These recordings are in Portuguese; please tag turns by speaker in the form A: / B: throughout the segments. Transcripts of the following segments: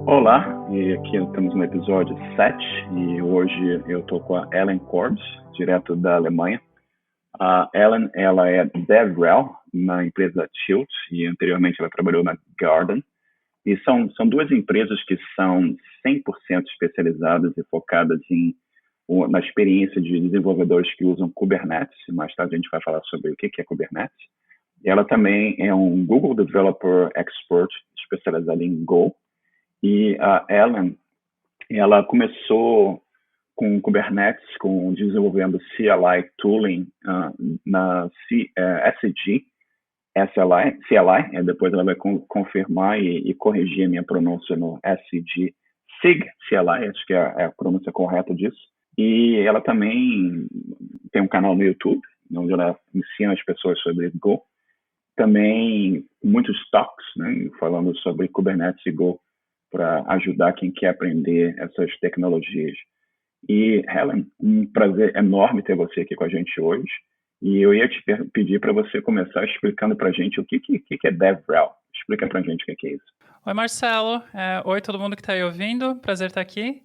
A: Olá, e aqui estamos no episódio 7 e hoje eu estou com a Ellen Corbs, direto da Alemanha. A Ellen, ela é DevRel na empresa Tilt e anteriormente ela trabalhou na Garden. E são duas empresas que são 100% especializadas e focadas na experiência de desenvolvedores que usam Kubernetes. Mais tarde a gente vai falar sobre o que é Kubernetes. Ela também é um Google Developer Expert especializada em Go. E a Ellen, ela começou com Kubernetes, desenvolvendo CLI tooling na SG, CLI, depois ela vai confirmar e corrigir a minha pronúncia no SG SIG CLI, acho que é a pronúncia correta disso. E ela também tem um canal no YouTube, onde ela ensina as pessoas sobre Go. Também muitos talks, né, falando sobre Kubernetes e Go, para ajudar quem quer aprender essas tecnologias. E, Helen, um prazer enorme ter você aqui com a gente hoje. E eu ia te pedir para você começar explicando para a gente o que é DevRel. Explica para a gente o que é isso.
B: Oi, Marcelo. Oi, todo mundo que está aí ouvindo. Prazer estar aqui.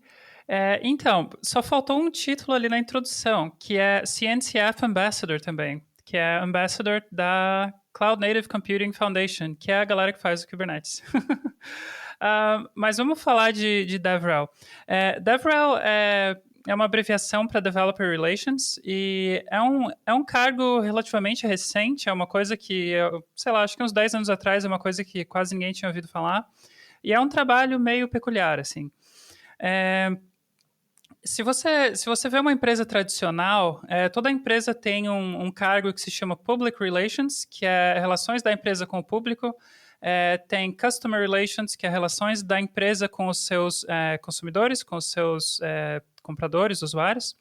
B: Então, só faltou um título ali na introdução, que é CNCF Ambassador também, que é Ambassador da Cloud Native Computing Foundation, que é a galera que faz o Kubernetes. Mas vamos falar de DevRel. DevRel é uma abreviação para Developer Relations e é um cargo relativamente recente, é uma coisa que, sei lá, acho que uns 10 anos atrás é uma coisa que quase ninguém tinha ouvido falar, e é um trabalho meio peculiar, assim. Se você vê uma empresa tradicional, toda empresa tem um cargo que se chama Public Relations, que é relações da empresa com o público. Tem Customer Relations, que é relações da empresa com os seus consumidores, com os seus compradores, usuários.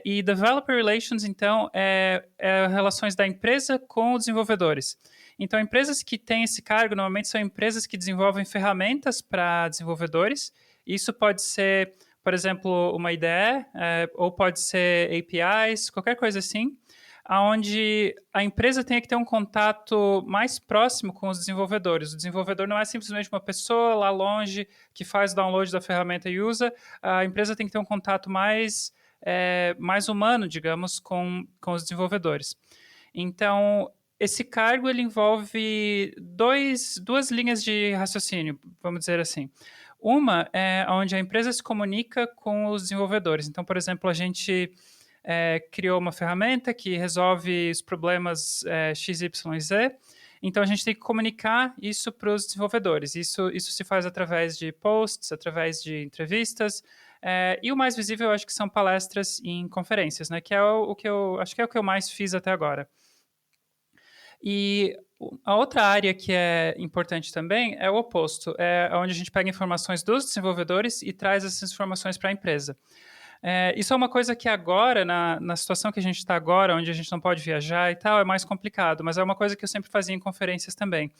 B: E Developer Relations, então, é relações da empresa com os desenvolvedores. Então, empresas que têm esse cargo, normalmente são empresas que desenvolvem ferramentas para desenvolvedores. Isso pode ser, por exemplo, uma IDE, ou pode ser APIs, qualquer coisa assim, onde a empresa tem que ter um contato mais próximo com os desenvolvedores. O desenvolvedor não é simplesmente uma pessoa lá longe que faz o download da ferramenta e usa. A empresa tem que ter um contato mais humano, digamos, com os desenvolvedores. Então, esse cargo ele envolve duas linhas de raciocínio, vamos dizer assim. Uma é onde a empresa se comunica com os desenvolvedores. Então, por exemplo, a gente criou uma ferramenta que resolve os problemas X, Y e Z. Então, a gente tem que comunicar isso para os desenvolvedores. Isso se faz através de posts, através de entrevistas. E o mais visível, eu acho que são palestras em conferências, né? Que é o que eu acho que é o que eu mais fiz até agora. E a outra área que é importante também é o oposto, é onde a gente pega informações dos desenvolvedores e traz essas informações para a empresa. Isso é uma coisa que agora, na situação que a gente está agora, onde a gente não pode viajar e tal, é mais complicado, mas é uma coisa que eu sempre fazia em conferências também,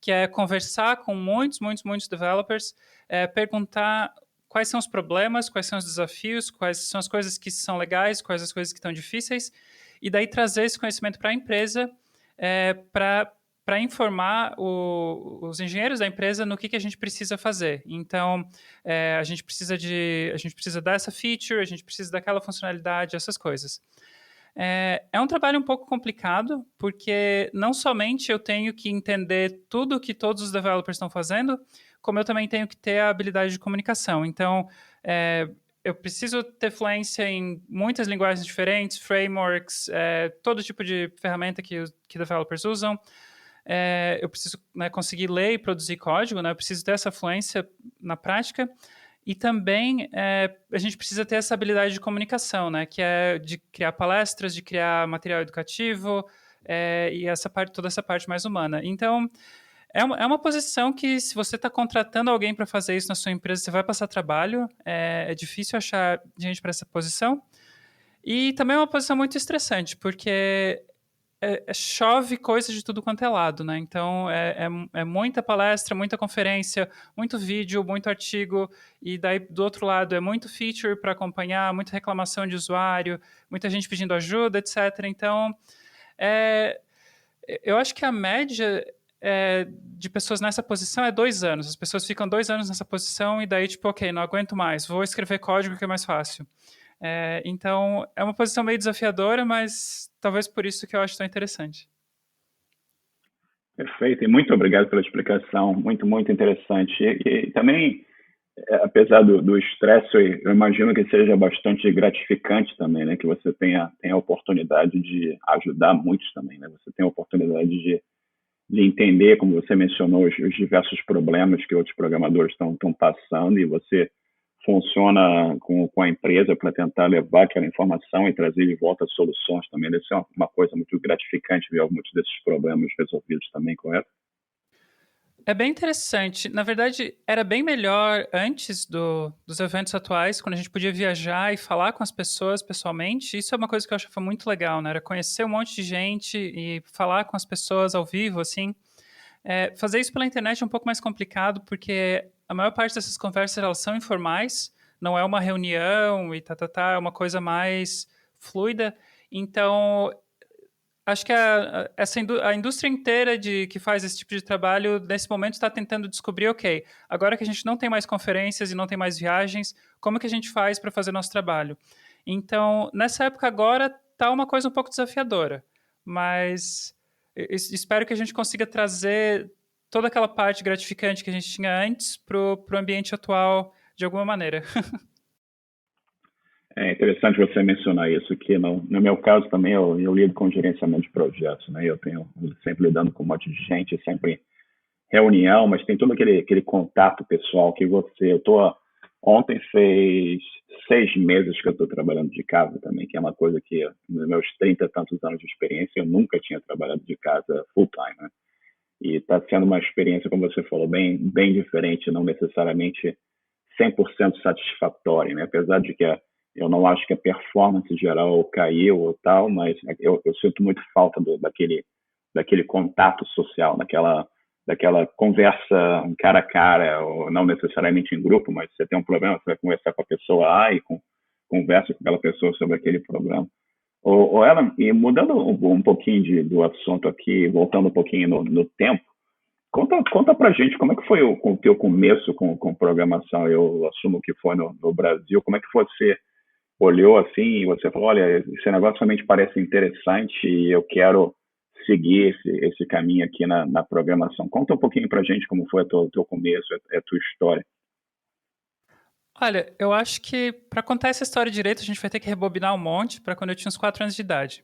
B: que é conversar com muitos developers, perguntar quais são os problemas, quais são os desafios, quais são as coisas que são legais, quais as coisas que estão difíceis, e daí trazer esse conhecimento para a empresa, para informar os engenheiros da empresa no que a gente precisa fazer. Então, a gente precisa dessa feature, a gente precisa daquela funcionalidade, essas coisas. É um trabalho um pouco complicado, porque não somente eu tenho que entender tudo que todos os developers estão fazendo, como eu também tenho que ter a habilidade de comunicação. Então, eu preciso ter fluência em muitas linguagens diferentes, frameworks, todo tipo de ferramenta que developers usam. Eu preciso conseguir ler e produzir código, né? Eu preciso ter essa fluência na prática. E também a gente precisa ter essa habilidade de comunicação, né? Que é de criar palestras, de criar material educativo e toda essa parte mais humana. Então, é uma posição que, se você está contratando alguém para fazer isso na sua empresa, você vai passar trabalho. É difícil achar gente para essa posição. E também é uma posição muito estressante, porque chove coisa de tudo quanto é lado, né? Então, é muita palestra, muita conferência, muito vídeo, muito artigo, e daí, do outro lado, é muito feature para acompanhar, muita reclamação de usuário, muita gente pedindo ajuda, etc. Então, eu acho que a média de pessoas nessa posição é 2 anos. As pessoas ficam 2 anos nessa posição e daí, tipo, ok, não aguento mais, vou escrever código que é mais fácil. Então, é uma posição meio desafiadora, mas talvez por isso que eu acho tão interessante.
A: Perfeito, e muito obrigado pela explicação, muito, muito interessante. E também, apesar do estresse, eu imagino que seja bastante gratificante também, né? Que você tenha a oportunidade de ajudar muitos também, né? Você tem a oportunidade de entender, como você mencionou, os diversos problemas que outros programadores estão passando e você funciona com a empresa para tentar levar aquela informação e trazer de volta soluções também. Deve ser uma coisa muito gratificante ver muitos desses problemas resolvidos também, correto?
B: É bem interessante. Na verdade, era bem melhor antes dos eventos atuais, quando a gente podia viajar e falar com as pessoas pessoalmente. Isso é uma coisa que eu achava muito legal, né? Era conhecer um monte de gente e falar com as pessoas ao vivo, assim. Fazer isso pela internet é um pouco mais complicado, porque a maior parte dessas conversas elas são informais, não é uma reunião e é uma coisa mais fluida. Então, acho que a indústria inteira que faz esse tipo de trabalho, nesse momento, está tentando descobrir, ok, agora que a gente não tem mais conferências e não tem mais viagens, como que a gente faz para fazer nosso trabalho? Então, nessa época agora, está uma coisa um pouco desafiadora, mas espero que a gente consiga trazer toda aquela parte gratificante que a gente tinha antes para o ambiente atual de alguma maneira.
A: É interessante você mencionar isso, que no meu caso também eu lido com gerenciamento de projetos, né? Eu tenho sempre lidando com um monte de gente, sempre reunião, mas tem todo aquele contato pessoal que ontem fez 6 meses que eu estou trabalhando de casa também, que é uma coisa que nos meus 30 e tantos anos de experiência eu nunca tinha trabalhado de casa full time, né? E está sendo uma experiência, como você falou, bem, bem diferente, não necessariamente 100% satisfatória, né? Apesar de que eu não acho que a performance geral caiu ou tal, mas eu sinto muito falta daquele contato social, daquela conversa cara a cara, ou não necessariamente em grupo, mas você tem um problema, você vai conversar com a pessoa A e conversa com aquela pessoa sobre aquele problema. Ellen, e mudando um pouquinho do assunto aqui, voltando um pouquinho no tempo, conta pra gente como é que foi o teu começo com programação. Eu assumo que foi no Brasil. Como é que você olhou assim e você falou, olha, esse negócio realmente parece interessante e eu quero seguir esse caminho aqui na programação. Conta um pouquinho pra gente como foi o teu começo, a tua história.
B: Olha, eu acho que para contar essa história direito, a gente vai ter que rebobinar um monte para quando eu tinha uns 4 anos de idade.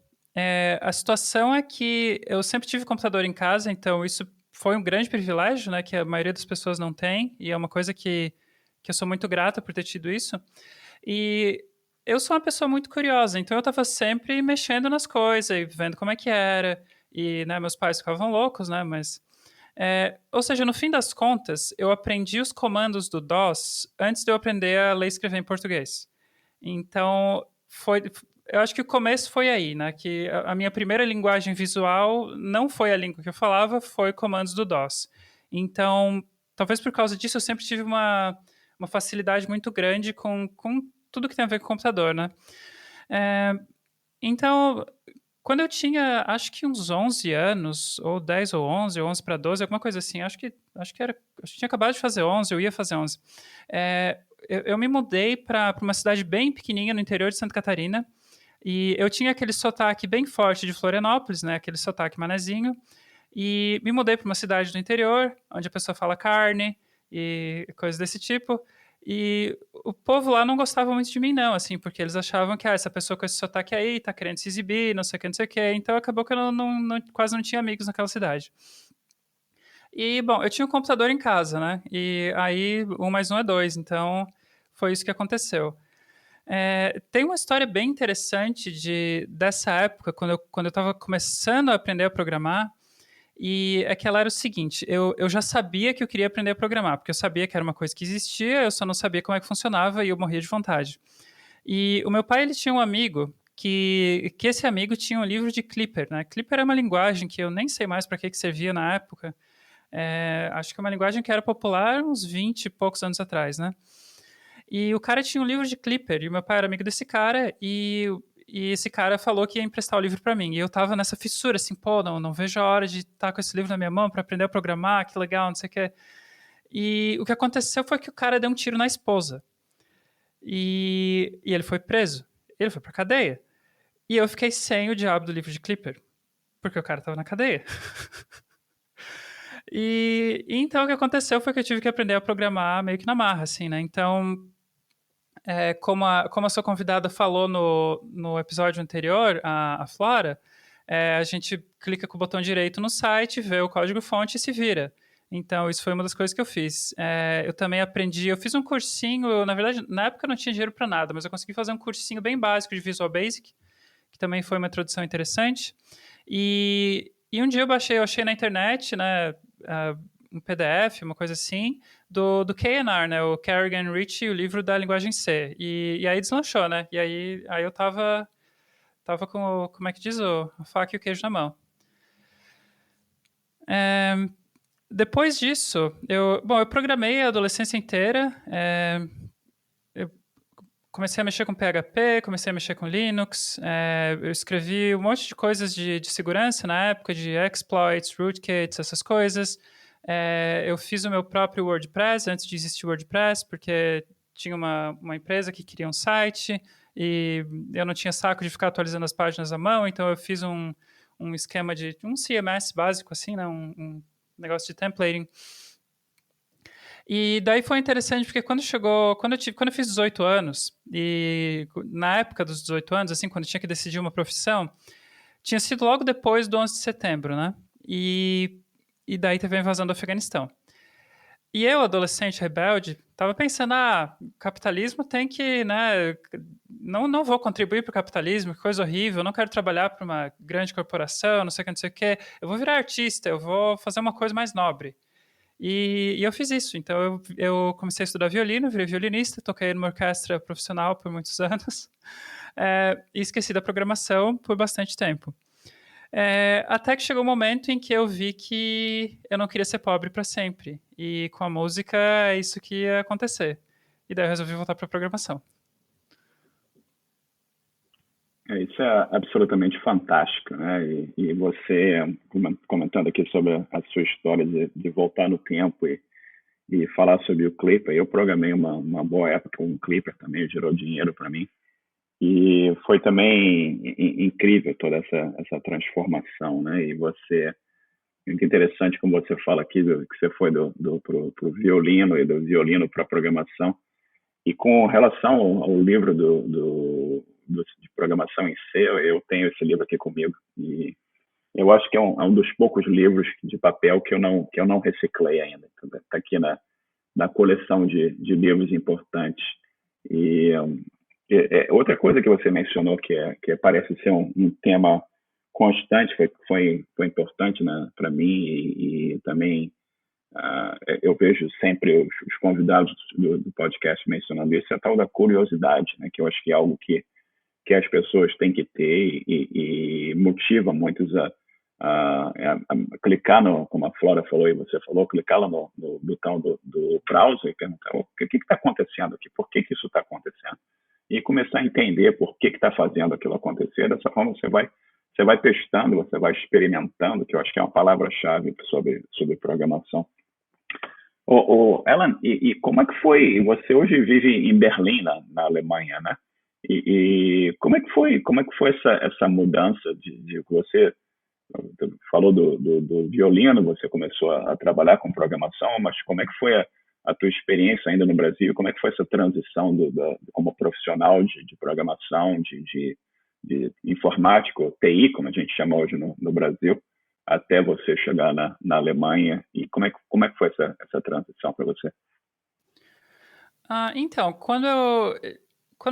B: A situação é que eu sempre tive computador em casa, então isso foi um grande privilégio, né, que a maioria das pessoas não tem, e é uma coisa que eu sou muito grata por ter tido isso. E eu sou uma pessoa muito curiosa, então eu estava sempre mexendo nas coisas e vendo como é que era. E, né, meus pais ficavam loucos, né, mas ou seja, no fim das contas, eu aprendi os comandos do DOS antes de eu aprender a ler e escrever em português. Então, eu acho que o começo foi aí, né? Que a minha primeira linguagem visual não foi a língua que eu falava, foi comandos do DOS. Então, talvez por causa disso, eu sempre tive uma facilidade muito grande com tudo que tem a ver com computador, né? É, então, quando eu tinha, acho que uns 11 anos, ou 10 ou 11, ou 11 para 12, alguma coisa assim, acho que tinha acabado de fazer 11, eu ia fazer 11. Eu me mudei para uma cidade bem pequenininha no interior de Santa Catarina, e eu tinha aquele sotaque bem forte de Florianópolis, né, aquele sotaque manezinho, e me mudei para uma cidade do interior, onde a pessoa fala carne e coisas desse tipo. E o povo lá não gostava muito de mim, não, assim, porque eles achavam que essa pessoa com esse sotaque aí tá querendo se exibir, não sei o que, não sei o que. Então acabou que eu quase não tinha amigos naquela cidade. E, bom, eu tinha um computador em casa, né? E aí, 1 mais 1 é 2, então foi isso que aconteceu. Tem uma história bem interessante dessa época, quando eu estava começando a aprender a programar, e aquela era o seguinte, eu já sabia que eu queria aprender a programar, porque eu sabia que era uma coisa que existia, eu só não sabia como é que funcionava e eu morria de vontade. E o meu pai, ele tinha um amigo que esse amigo tinha um livro de Clipper, né? Clipper é uma linguagem que eu nem sei mais para que servia na época. Acho que é uma linguagem que era popular uns 20 e poucos anos atrás, né? E o cara tinha um livro de Clipper, e o meu pai era amigo desse cara, e e esse cara falou que ia emprestar o livro para mim. E eu tava nessa fissura, assim, pô, não vejo a hora de estar com esse livro na minha mão para aprender a programar, que legal, não sei o quê. E o que aconteceu foi que o cara deu um tiro na esposa. E ele foi preso. Ele foi pra cadeia. E eu fiquei sem o diabo do livro de Clipper, porque o cara tava na cadeia. E então o que aconteceu foi que eu tive que aprender a programar meio que na marra, assim, né? Então, como a sua convidada falou no episódio anterior, a Flora, a gente clica com o botão direito no site, vê o código-fonte e se vira. Então, isso foi uma das coisas que eu fiz. Eu também aprendi, eu fiz um cursinho, na verdade, na época eu não tinha dinheiro para nada, mas eu consegui fazer um cursinho bem básico de Visual Basic, que também foi uma introdução interessante. E um dia eu achei na internet, né, um PDF, uma coisa assim, do K&R, né, o Kerrigan Rich, o livro da linguagem C. E aí deslanchou, né? E aí eu tava com, como é que diz, a faca e o queijo na mão. Depois disso, eu programei a adolescência inteira. Eu comecei a mexer com PHP, comecei a mexer com Linux. Eu escrevi um monte de coisas de segurança na época, de exploits, rootkits, essas coisas. Eu fiz o meu próprio WordPress antes de existir o WordPress, porque tinha uma empresa que queria um site e eu não tinha saco de ficar atualizando as páginas à mão, então eu fiz um esquema de um CMS básico, assim, né? Um negócio de templating. E daí foi interessante porque quando eu fiz 18 anos, e na época dos 18 anos, assim, quando eu tinha que decidir uma profissão, tinha sido logo depois do 11 de setembro, né? E daí teve a invasão do Afeganistão. E eu, adolescente rebelde, estava pensando, capitalismo tem que, né, não vou contribuir para o capitalismo, que coisa horrível, não quero trabalhar para uma grande corporação, não sei o que, eu vou virar artista, eu vou fazer uma coisa mais nobre. E eu fiz isso. Então, eu comecei a estudar violino, virei violinista, toquei numa orquestra profissional por muitos anos, e esqueci da programação por bastante tempo. Até que chegou um momento em que eu vi que eu não queria ser pobre para sempre. E com a música é isso que ia acontecer. E daí eu resolvi voltar para programação.
A: Isso é absolutamente fantástico, né? E você comentando aqui sobre a sua história de voltar no tempo e falar sobre o Clipper. Eu programei uma boa época um Clipper também, gerou dinheiro para mim. E foi também incrível toda essa transformação, né? E você, muito interessante como você fala aqui, que você foi pro violino e do violino para a programação. E com relação ao livro de programação em C, eu tenho esse livro aqui comigo. E eu acho que é um dos poucos livros de papel que eu não reciclei ainda. Está aqui na coleção de livros importantes. E outra coisa que você mencionou que parece ser um tema constante, foi importante, né, para mim e também eu vejo sempre os convidados do podcast mencionando isso, é a tal da curiosidade, né, que eu acho que é algo que as pessoas têm que ter e motiva muitos a clicar como a Flora falou e você falou, clicar lá no botão do browser e perguntar o que está acontecendo aqui, por que isso está acontecendo? E começar a entender por que está fazendo aquilo acontecer. Dessa forma, você vai testando, você vai experimentando, que eu acho que é uma palavra-chave sobre programação. Alan, e como é que foi? Você hoje vive em Berlim, na Alemanha, né? E como é que foi essa mudança de você falou do violino, você começou a trabalhar com programação, mas como é que foi a tua experiência ainda no Brasil? Como é que foi essa transição como profissional de programação, de informático, TI, como a gente chama hoje no Brasil, até você chegar na Alemanha? E como é que foi essa transição para você?
B: Então, quando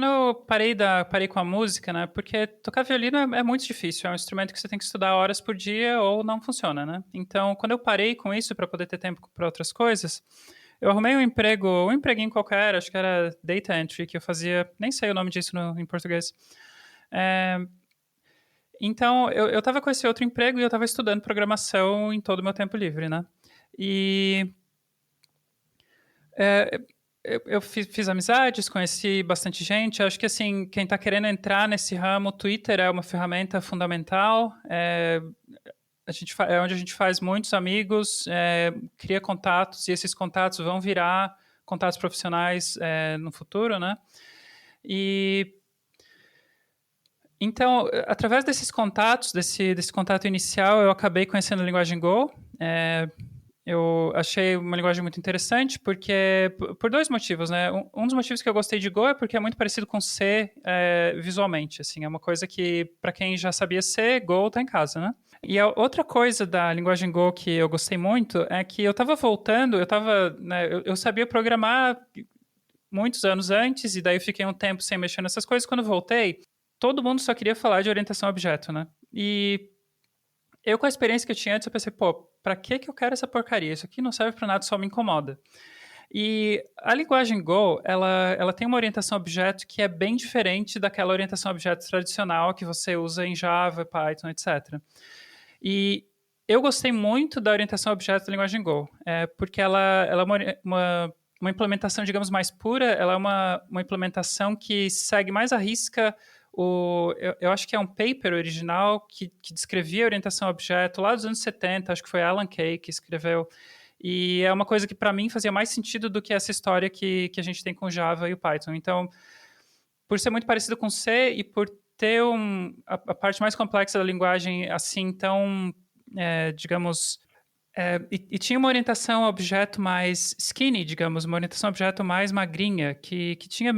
B: eu parei com a música, né? Porque tocar violino é muito difícil, é um instrumento que você tem que estudar horas por dia ou não funciona, né? Então, quando eu parei com isso para poder ter tempo para outras coisas, eu arrumei um empreguinho qualquer, acho que era data entry, que eu fazia, nem sei o nome disso em português. Então, eu tava com esse outro emprego e eu tava estudando programação em todo o meu tempo livre, né? E eu fiz amizades, conheci bastante gente. Acho que, assim, quem está querendo entrar nesse ramo, o Twitter é uma ferramenta fundamental. É onde a gente faz muitos amigos, cria contatos, e esses contatos vão virar contatos profissionais no futuro, né? E então, através desses contatos, desse contato inicial, eu acabei conhecendo a linguagem Go. Eu achei uma linguagem muito interessante porque por dois motivos, né? Um dos motivos que eu gostei de Go é porque é muito parecido com C visualmente, assim, é uma coisa que para quem já sabia C, Go tá em casa, né? E a outra coisa da linguagem Go que eu gostei muito é que eu estava voltando, eu sabia programar muitos anos antes e daí eu fiquei um tempo sem mexer nessas coisas. Quando eu voltei, todo mundo só queria falar de orientação a objeto, né? E eu, com a experiência que eu tinha antes, eu pensei, pô, pra que eu quero essa porcaria? Isso aqui não serve pra nada, só me incomoda. E a linguagem Go, ela tem uma orientação a objeto que é bem diferente daquela orientação a objeto tradicional que você usa em Java, Python, etc. E eu gostei muito da orientação a objeto da linguagem Go, porque ela é uma implementação, digamos, mais pura, ela é uma implementação que segue mais à risca eu acho que é um paper original que descrevia a orientação a objeto lá dos anos 70, acho que foi Alan Kay que escreveu, e é uma coisa que para mim fazia mais sentido do que essa história que a gente tem com Java e o Python. Então, por ser muito parecido com C e por ter a parte mais complexa da linguagem assim, então, digamos, e tinha uma orientação a objeto mais skinny, digamos, uma orientação a objeto mais magrinha, que tinha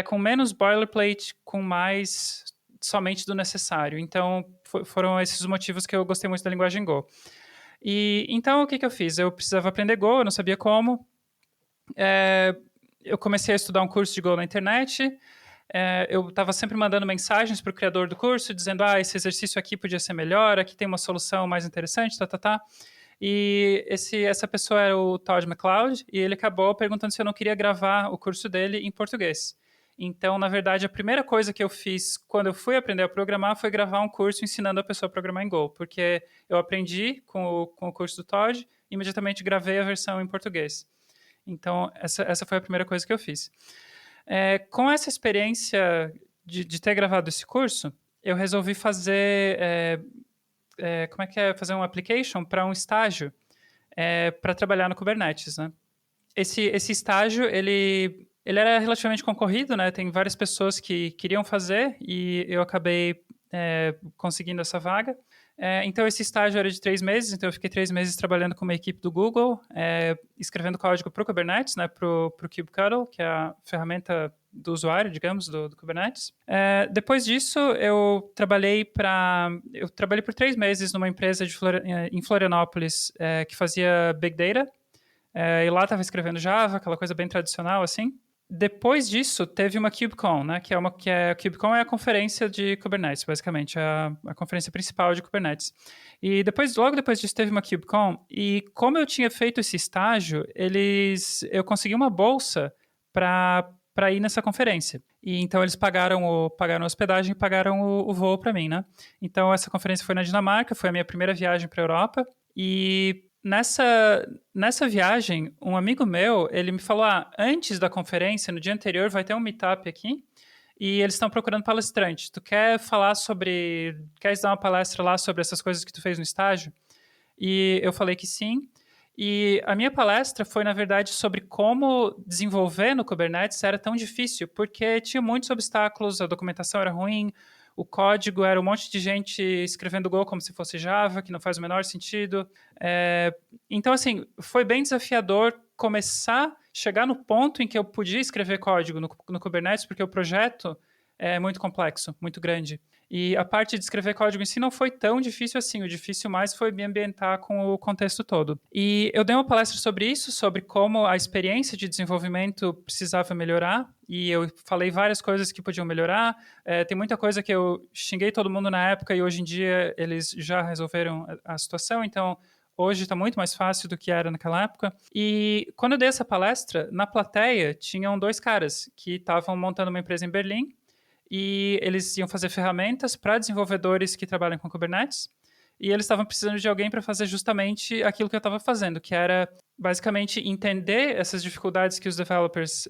B: com menos boilerplate, com mais somente do necessário. Então, foram esses os motivos que eu gostei muito da linguagem Go. E então, o que eu fiz? Eu precisava aprender Go, eu não sabia como. Eu comecei a estudar um curso de Go na internet. Eu estava sempre mandando mensagens para o criador do curso, dizendo, esse exercício aqui podia ser melhor, aqui tem uma solução mais interessante, tá. E essa pessoa era o Todd McLeod, e ele acabou perguntando se eu não queria gravar o curso dele em português. Então, na verdade, a primeira coisa que eu fiz quando eu fui aprender a programar foi gravar um curso ensinando a pessoa a programar em Go, porque eu aprendi com o curso do Todd e imediatamente gravei a versão em português. Então, essa foi a primeira coisa que eu fiz. Com essa experiência de ter gravado esse curso, eu resolvi fazer fazer um application para um estágio para trabalhar no Kubernetes, né? Esse estágio, ele era relativamente concorrido, né? Tem várias pessoas que queriam fazer e eu acabei conseguindo essa vaga. Então, esse estágio era de 3 meses, então eu fiquei 3 meses trabalhando com uma equipe do Google, escrevendo código para o Kubernetes, né, para o kubectl, que é a ferramenta do usuário, digamos, do Kubernetes. Depois disso, eu trabalhei por 3 meses numa empresa em Florianópolis que fazia Big Data, e lá estava escrevendo Java, aquela coisa bem tradicional, assim. Depois disso, teve uma KubeCon, né? A KubeCon é a conferência de Kubernetes, basicamente, a conferência principal de Kubernetes. E logo depois disso, teve uma KubeCon, e como eu tinha feito esse estágio, eu consegui uma bolsa para ir nessa conferência. E então eles pagaram a hospedagem e pagaram o voo para mim, né? Então essa conferência foi na Dinamarca, foi a minha primeira viagem para a Europa, e nessa viagem, um amigo meu, ele me falou, antes da conferência, no dia anterior, vai ter um meetup aqui, e eles estão procurando palestrante. Quer dar uma palestra lá sobre essas coisas que tu fez no estágio? E eu falei que sim. E a minha palestra foi, na verdade, sobre como desenvolver no Kubernetes era tão difícil, porque tinha muitos obstáculos, a documentação era ruim, o código era um monte de gente escrevendo Go como se fosse Java, que não faz o menor sentido. Então, assim, foi bem desafiador chegar no ponto em que eu podia escrever código no Kubernetes, porque o projeto é muito complexo, muito grande. E a parte de escrever código em si não foi tão difícil assim. O difícil mais foi me ambientar com o contexto todo. E eu dei uma palestra sobre isso, sobre como a experiência de desenvolvimento precisava melhorar. E eu falei várias coisas que podiam melhorar. Tem muita coisa que eu xinguei todo mundo na época e hoje em dia eles já resolveram a situação. Então, hoje está muito mais fácil do que era naquela época. E quando eu dei essa palestra, na plateia tinham 2 caras que estavam montando uma empresa em Berlim, e eles iam fazer ferramentas para desenvolvedores que trabalham com Kubernetes. e eles estavam precisando de alguém para fazer justamente aquilo que eu estava fazendo, que era basicamente entender essas dificuldades que os developers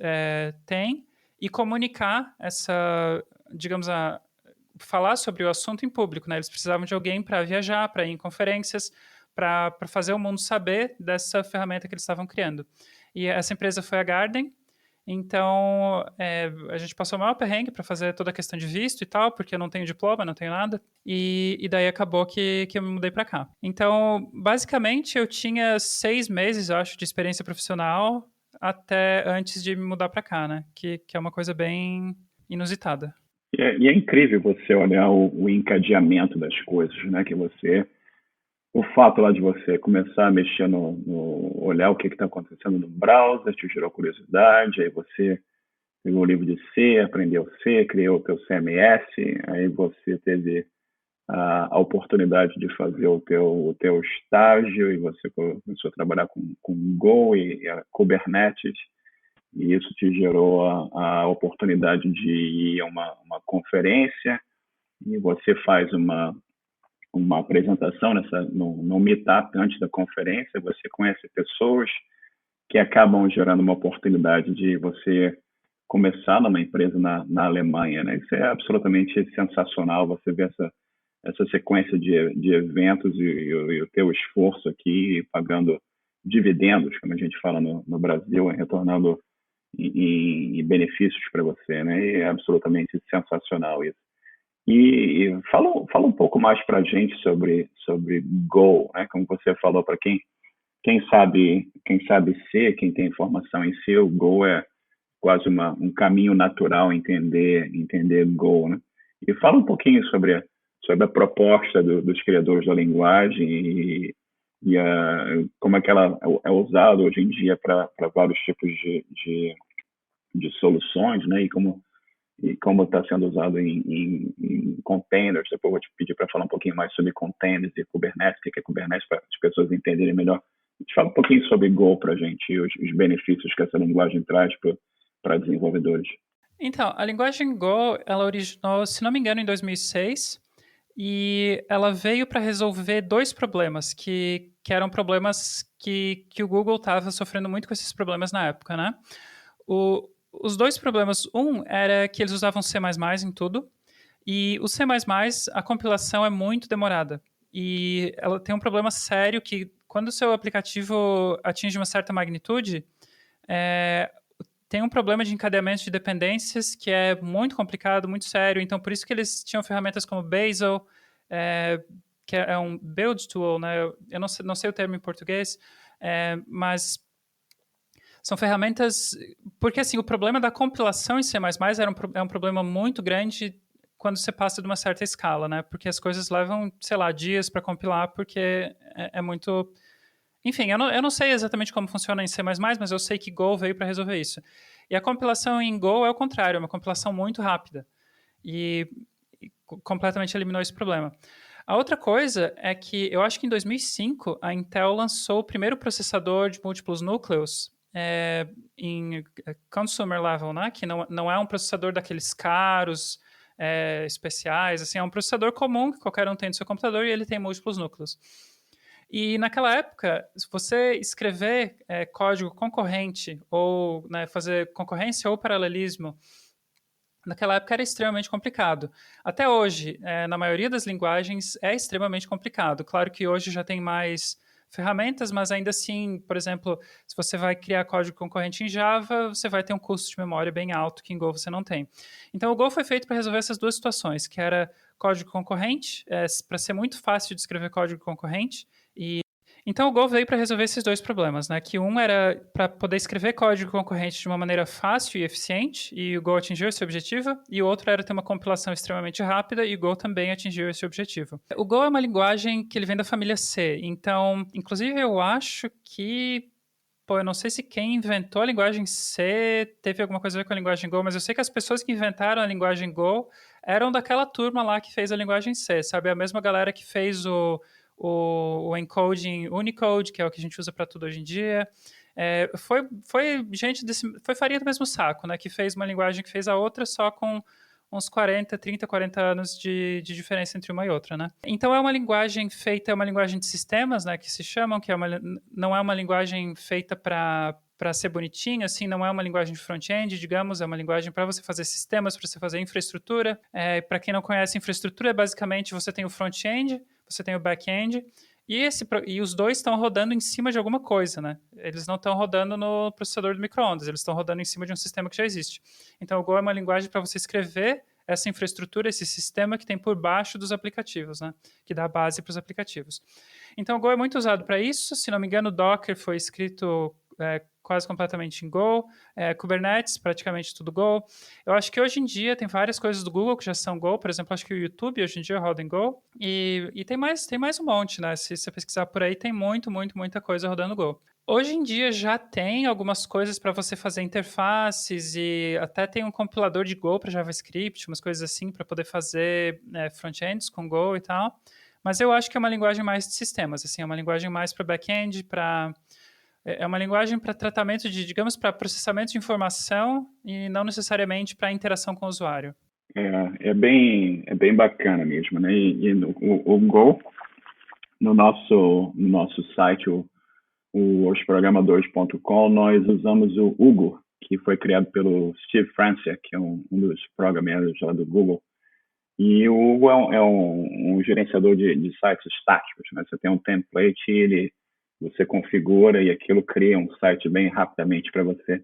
B: têm e comunicar digamos, falar sobre o assunto em público, né? Eles precisavam de alguém para viajar, para ir em conferências, para fazer o mundo saber dessa ferramenta que eles estavam criando. E essa empresa foi a Garden. Então, a gente passou o maior perrengue para fazer toda a questão de visto e tal, porque eu não tenho diploma, não tenho nada. E daí acabou que eu me mudei para cá. Então, basicamente, eu tinha 6 meses, eu acho, de experiência profissional até antes de me mudar para cá, né? Que é uma coisa bem inusitada.
A: E é incrível você olhar o encadeamento das coisas, né? O fato lá de você começar a mexer olhar o que está acontecendo no browser, te gerou curiosidade, aí você pegou o livro de C, aprendeu C, criou o teu CMS, aí você teve a oportunidade de fazer o teu estágio e você começou a trabalhar com Go e a Kubernetes, e isso te gerou a oportunidade de ir a uma conferência e você faz uma apresentação no meetup antes da conferência, você conhece pessoas que acabam gerando uma oportunidade de você começar numa empresa na Alemanha, né? Isso é absolutamente sensacional, você vê essa sequência de eventos e o teu esforço aqui pagando dividendos, como a gente fala no Brasil, retornando em benefícios para você, né? E é absolutamente sensacional isso. E fala um pouco mais para a gente sobre Go, né? Como você falou, para quem sabe C, quem tem informação em C, o Go é quase um caminho natural entender Go, né? E fala um pouquinho sobre a proposta dos criadores da linguagem como é que ela é usada hoje em dia para vários tipos de soluções, né? E como está sendo usado em containers. Depois eu vou te pedir para falar um pouquinho mais sobre containers e Kubernetes, o que é Kubernetes, para as pessoas entenderem melhor. A gente fala um pouquinho sobre Go para a gente e os benefícios que essa linguagem traz para desenvolvedores.
B: Então, a linguagem Go, ela originou, se não me engano, em 2006, e ela veio para resolver dois problemas, que eram problemas que o Google estava sofrendo muito com esses problemas na época, né? Os dois problemas, um era que eles usavam C++ em tudo, e o C++, a compilação é muito demorada. E ela tem um problema sério que, quando o seu aplicativo atinge uma certa magnitude, tem um problema de encadeamento de dependências que é muito complicado, muito sério. Então, por isso que eles tinham ferramentas como Bazel, que é um build tool, né? Eu não sei o termo em português, mas são ferramentas... Porque, assim, o problema da compilação em C++ é um problema muito grande quando você passa de uma certa escala, né? Porque as coisas levam, sei lá, dias para compilar, porque é muito... Enfim, eu não sei exatamente como funciona em C++, mas eu sei que Go veio para resolver isso. E a compilação em Go é o contrário, é uma compilação muito rápida. E completamente eliminou esse problema. A outra coisa é que eu acho que em 2005 a Intel lançou o primeiro processador de múltiplos núcleos em consumer level, né? Que não é um processador daqueles caros, especiais, assim, é um processador comum que qualquer um tem no seu computador e ele tem múltiplos núcleos. E naquela época, se você escrever código concorrente ou, né, fazer concorrência ou paralelismo, naquela época era extremamente complicado. Até hoje, na maioria das linguagens, é extremamente complicado. Claro que hoje já tem mais ferramentas, mas ainda assim, por exemplo, se você vai criar código concorrente em Java, você vai ter um custo de memória bem alto que em Go você não tem. Então, o Go foi feito para resolver essas duas situações, que era código concorrente, para ser muito fácil de escrever código concorrente, e então o Go veio para resolver esses dois problemas, né? Que um era para poder escrever código concorrente de uma maneira fácil e eficiente, e o Go atingiu esse objetivo, e o outro era ter uma compilação extremamente rápida, e o Go também atingiu esse objetivo. O Go é uma linguagem que ele vem da família C, então, inclusive eu acho que eu não sei se quem inventou a linguagem C teve alguma coisa a ver com a linguagem Go, mas eu sei que as pessoas que inventaram a linguagem Go eram daquela turma lá que fez a linguagem C, sabe? A mesma galera que fez o encoding Unicode, que é o que a gente usa para tudo hoje em dia. Foi gente foi farinha do mesmo saco, né? Que fez uma linguagem que fez a outra só com uns 40 anos de diferença entre uma e outra, né? Então é uma linguagem feita, é uma linguagem de sistemas, né, que se chamam, que não é uma linguagem feita para ser bonitinha, assim, não é uma linguagem de front-end, digamos, é uma linguagem para você fazer sistemas, para você fazer infraestrutura. Para quem não conhece, infraestrutura é basicamente você tem o front-end, você tem o back-end, e os dois estão rodando em cima de alguma coisa, né? Eles não estão rodando no processador do micro-ondas, eles estão rodando em cima de um sistema que já existe. Então, o Go é uma linguagem para você escrever essa infraestrutura, esse sistema que tem por baixo dos aplicativos, né? Que dá a base para os aplicativos. Então, o Go é muito usado para isso. Se não me engano, o Docker foi escrito quase completamente em Go, Kubernetes, praticamente tudo Go. Eu acho que hoje em dia tem várias coisas do Google que já são Go, por exemplo, acho que o YouTube hoje em dia roda em Go, e tem mais um monte, né? Se você pesquisar por aí, tem muita coisa rodando Go. Hoje em dia já tem algumas coisas para você fazer interfaces e até tem um compilador de Go para JavaScript, umas coisas assim para poder fazer front-ends com Go e tal. Mas eu acho que é uma linguagem mais de sistemas, assim, é uma linguagem mais para back-end, é uma linguagem para tratamento digamos, para processamento de informação e não necessariamente para interação com o usuário.
A: É bem bacana mesmo, né? O Go, no nosso site, o osprogramadores.com, nós usamos o Hugo, que foi criado pelo Steve Francia, que é um dos programadores lá do Google. E o Hugo é um gerenciador de sites estáticos, né? Você tem um template, você configura e aquilo cria um site bem rapidamente para você.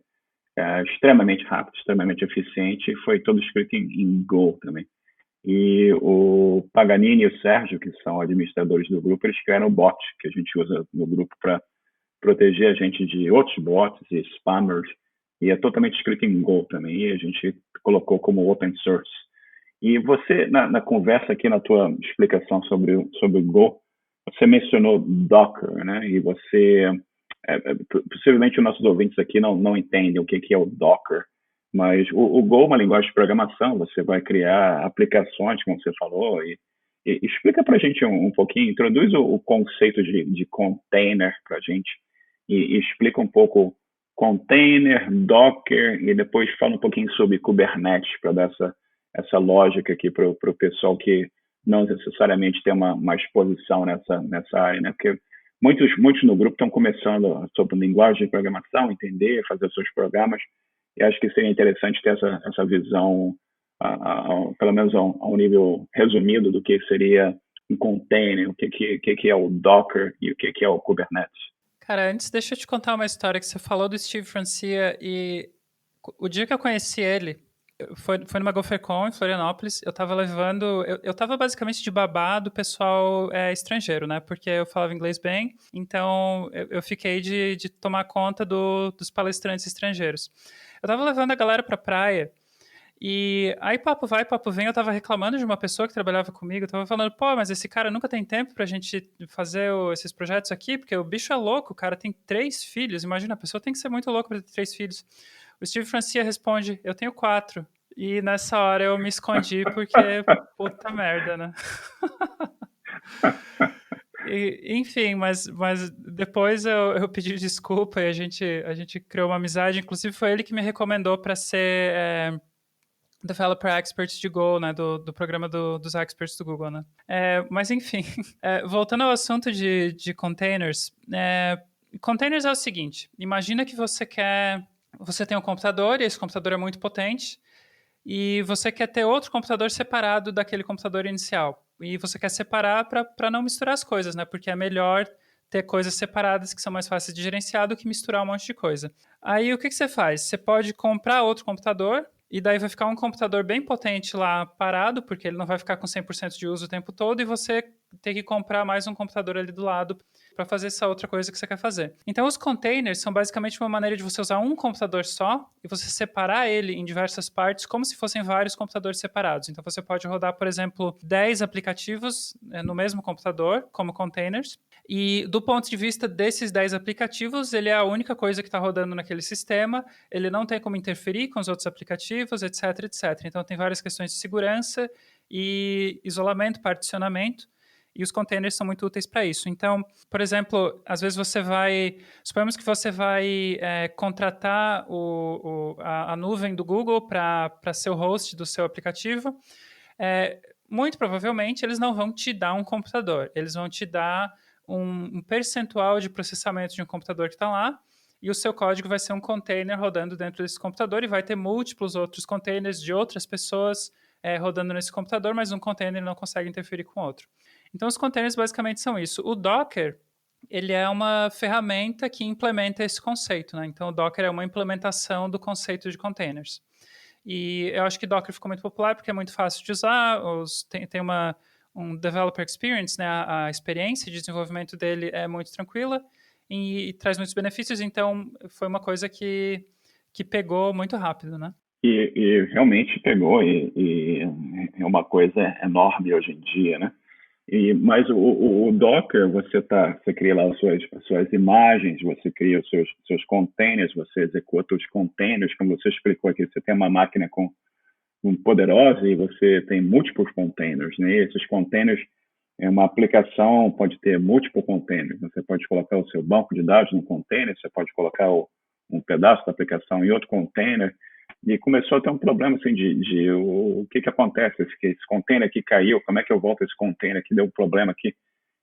A: Extremamente rápido, extremamente eficiente, e foi todo escrito em Go também. E o Paganini e o Sérgio, que são administradores do grupo, eles criaram o bot, que a gente usa no grupo para proteger a gente de outros bots e spammers, e é totalmente escrito em Go também, e a gente colocou como open source. E você, na conversa aqui, na tua explicação sobre o Go, você mencionou Docker, né? E você, possivelmente os nossos ouvintes aqui não entendem o que é o Docker, mas o Go é uma linguagem de programação, você vai criar aplicações, como você falou, e explica para a gente um pouquinho, introduz o conceito de container para a gente, e explica um pouco container, Docker, e depois fala um pouquinho sobre Kubernetes, para dar essa lógica aqui para o pessoal que não necessariamente tem uma exposição nessa área, né? Porque muitos no grupo estão começando sobre linguagem de programação, entender, fazer seus programas, e acho que seria interessante ter essa visão, pelo menos a um nível resumido do que seria um container, o que é o Docker e o que é o Kubernetes.
B: Cara, antes deixa eu te contar uma história que você falou do Steve Francia, e o dia que eu conheci ele, foi numa GopherCon em Florianópolis, eu tava basicamente de babá do pessoal estrangeiro, né, porque eu falava inglês bem, então eu fiquei de tomar conta dos palestrantes estrangeiros. Eu tava levando a galera pra praia, e aí papo vai, papo vem, eu tava reclamando de uma pessoa que trabalhava comigo, eu tava falando, pô, mas esse cara nunca tem tempo pra gente fazer esses projetos aqui, porque o bicho é louco, o cara tem 3 filhos, imagina, a pessoa tem que ser muito louca pra ter 3 filhos. O Steve Francia responde, eu tenho 4. E nessa hora eu me escondi porque, puta merda, né? Enfim, mas depois eu pedi desculpa e a gente criou uma amizade. Inclusive foi ele que me recomendou para ser Developer Expert de Go, né, do programa dos experts do Google, né? Mas enfim, voltando ao assunto de containers, containers é o seguinte, imagina que você tem um computador e esse computador é muito potente e você quer ter outro computador separado daquele computador inicial. E você quer separar para não misturar as coisas, né? Porque é melhor ter coisas separadas que são mais fáceis de gerenciar do que misturar um monte de coisa. Aí o que você faz? Você pode comprar outro computador e daí vai ficar um computador bem potente lá parado, porque ele não vai ficar com 100% de uso o tempo todo, e você tem que comprar mais um computador ali do lado para fazer essa outra coisa que você quer fazer. Então, os containers são basicamente uma maneira de você usar um computador só e você separar ele em diversas partes, como se fossem vários computadores separados. Então, você pode rodar, por exemplo, 10 aplicativos no mesmo computador, como containers, e do ponto de vista desses 10 aplicativos, ele é a única coisa que está rodando naquele sistema, ele não tem como interferir com os outros aplicativos, etc. Então, tem várias questões de segurança e isolamento, particionamento. e os containers são muito úteis para isso. Então, por exemplo, às vezes suponhamos que você vai contratar a nuvem do Google para ser o host do seu aplicativo. Muito provavelmente eles não vão te dar um computador, eles vão te dar um percentual de processamento de um computador que está lá, e o seu código vai ser um container rodando dentro desse computador e vai ter múltiplos outros containers de outras pessoas rodando nesse computador, mas um container não consegue interferir com o outro. Então, os containers basicamente são isso. O Docker, ele é uma ferramenta que implementa esse conceito, né? Então, o Docker é uma implementação do conceito de containers. E eu acho que Docker ficou muito popular porque é muito fácil de usar, tem um developer experience, né? A experiência de desenvolvimento dele é muito tranquila e traz muitos benefícios, então foi uma coisa que pegou muito rápido, né?
A: E realmente pegou, e é uma coisa enorme hoje em dia, né? Mas o Docker, você cria lá as suas imagens, você cria os seus containers, você executa os containers, como você explicou aqui, você tem uma máquina poderosa e você tem múltiplos containers, né? E esses containers, uma aplicação pode ter múltiplos containers. Você pode colocar o seu banco de dados num container, você pode colocar um pedaço da aplicação em outro container. E começou a ter um problema assim o que acontece, esse container aqui caiu, como é que eu volto esse container aqui, deu um problema aqui.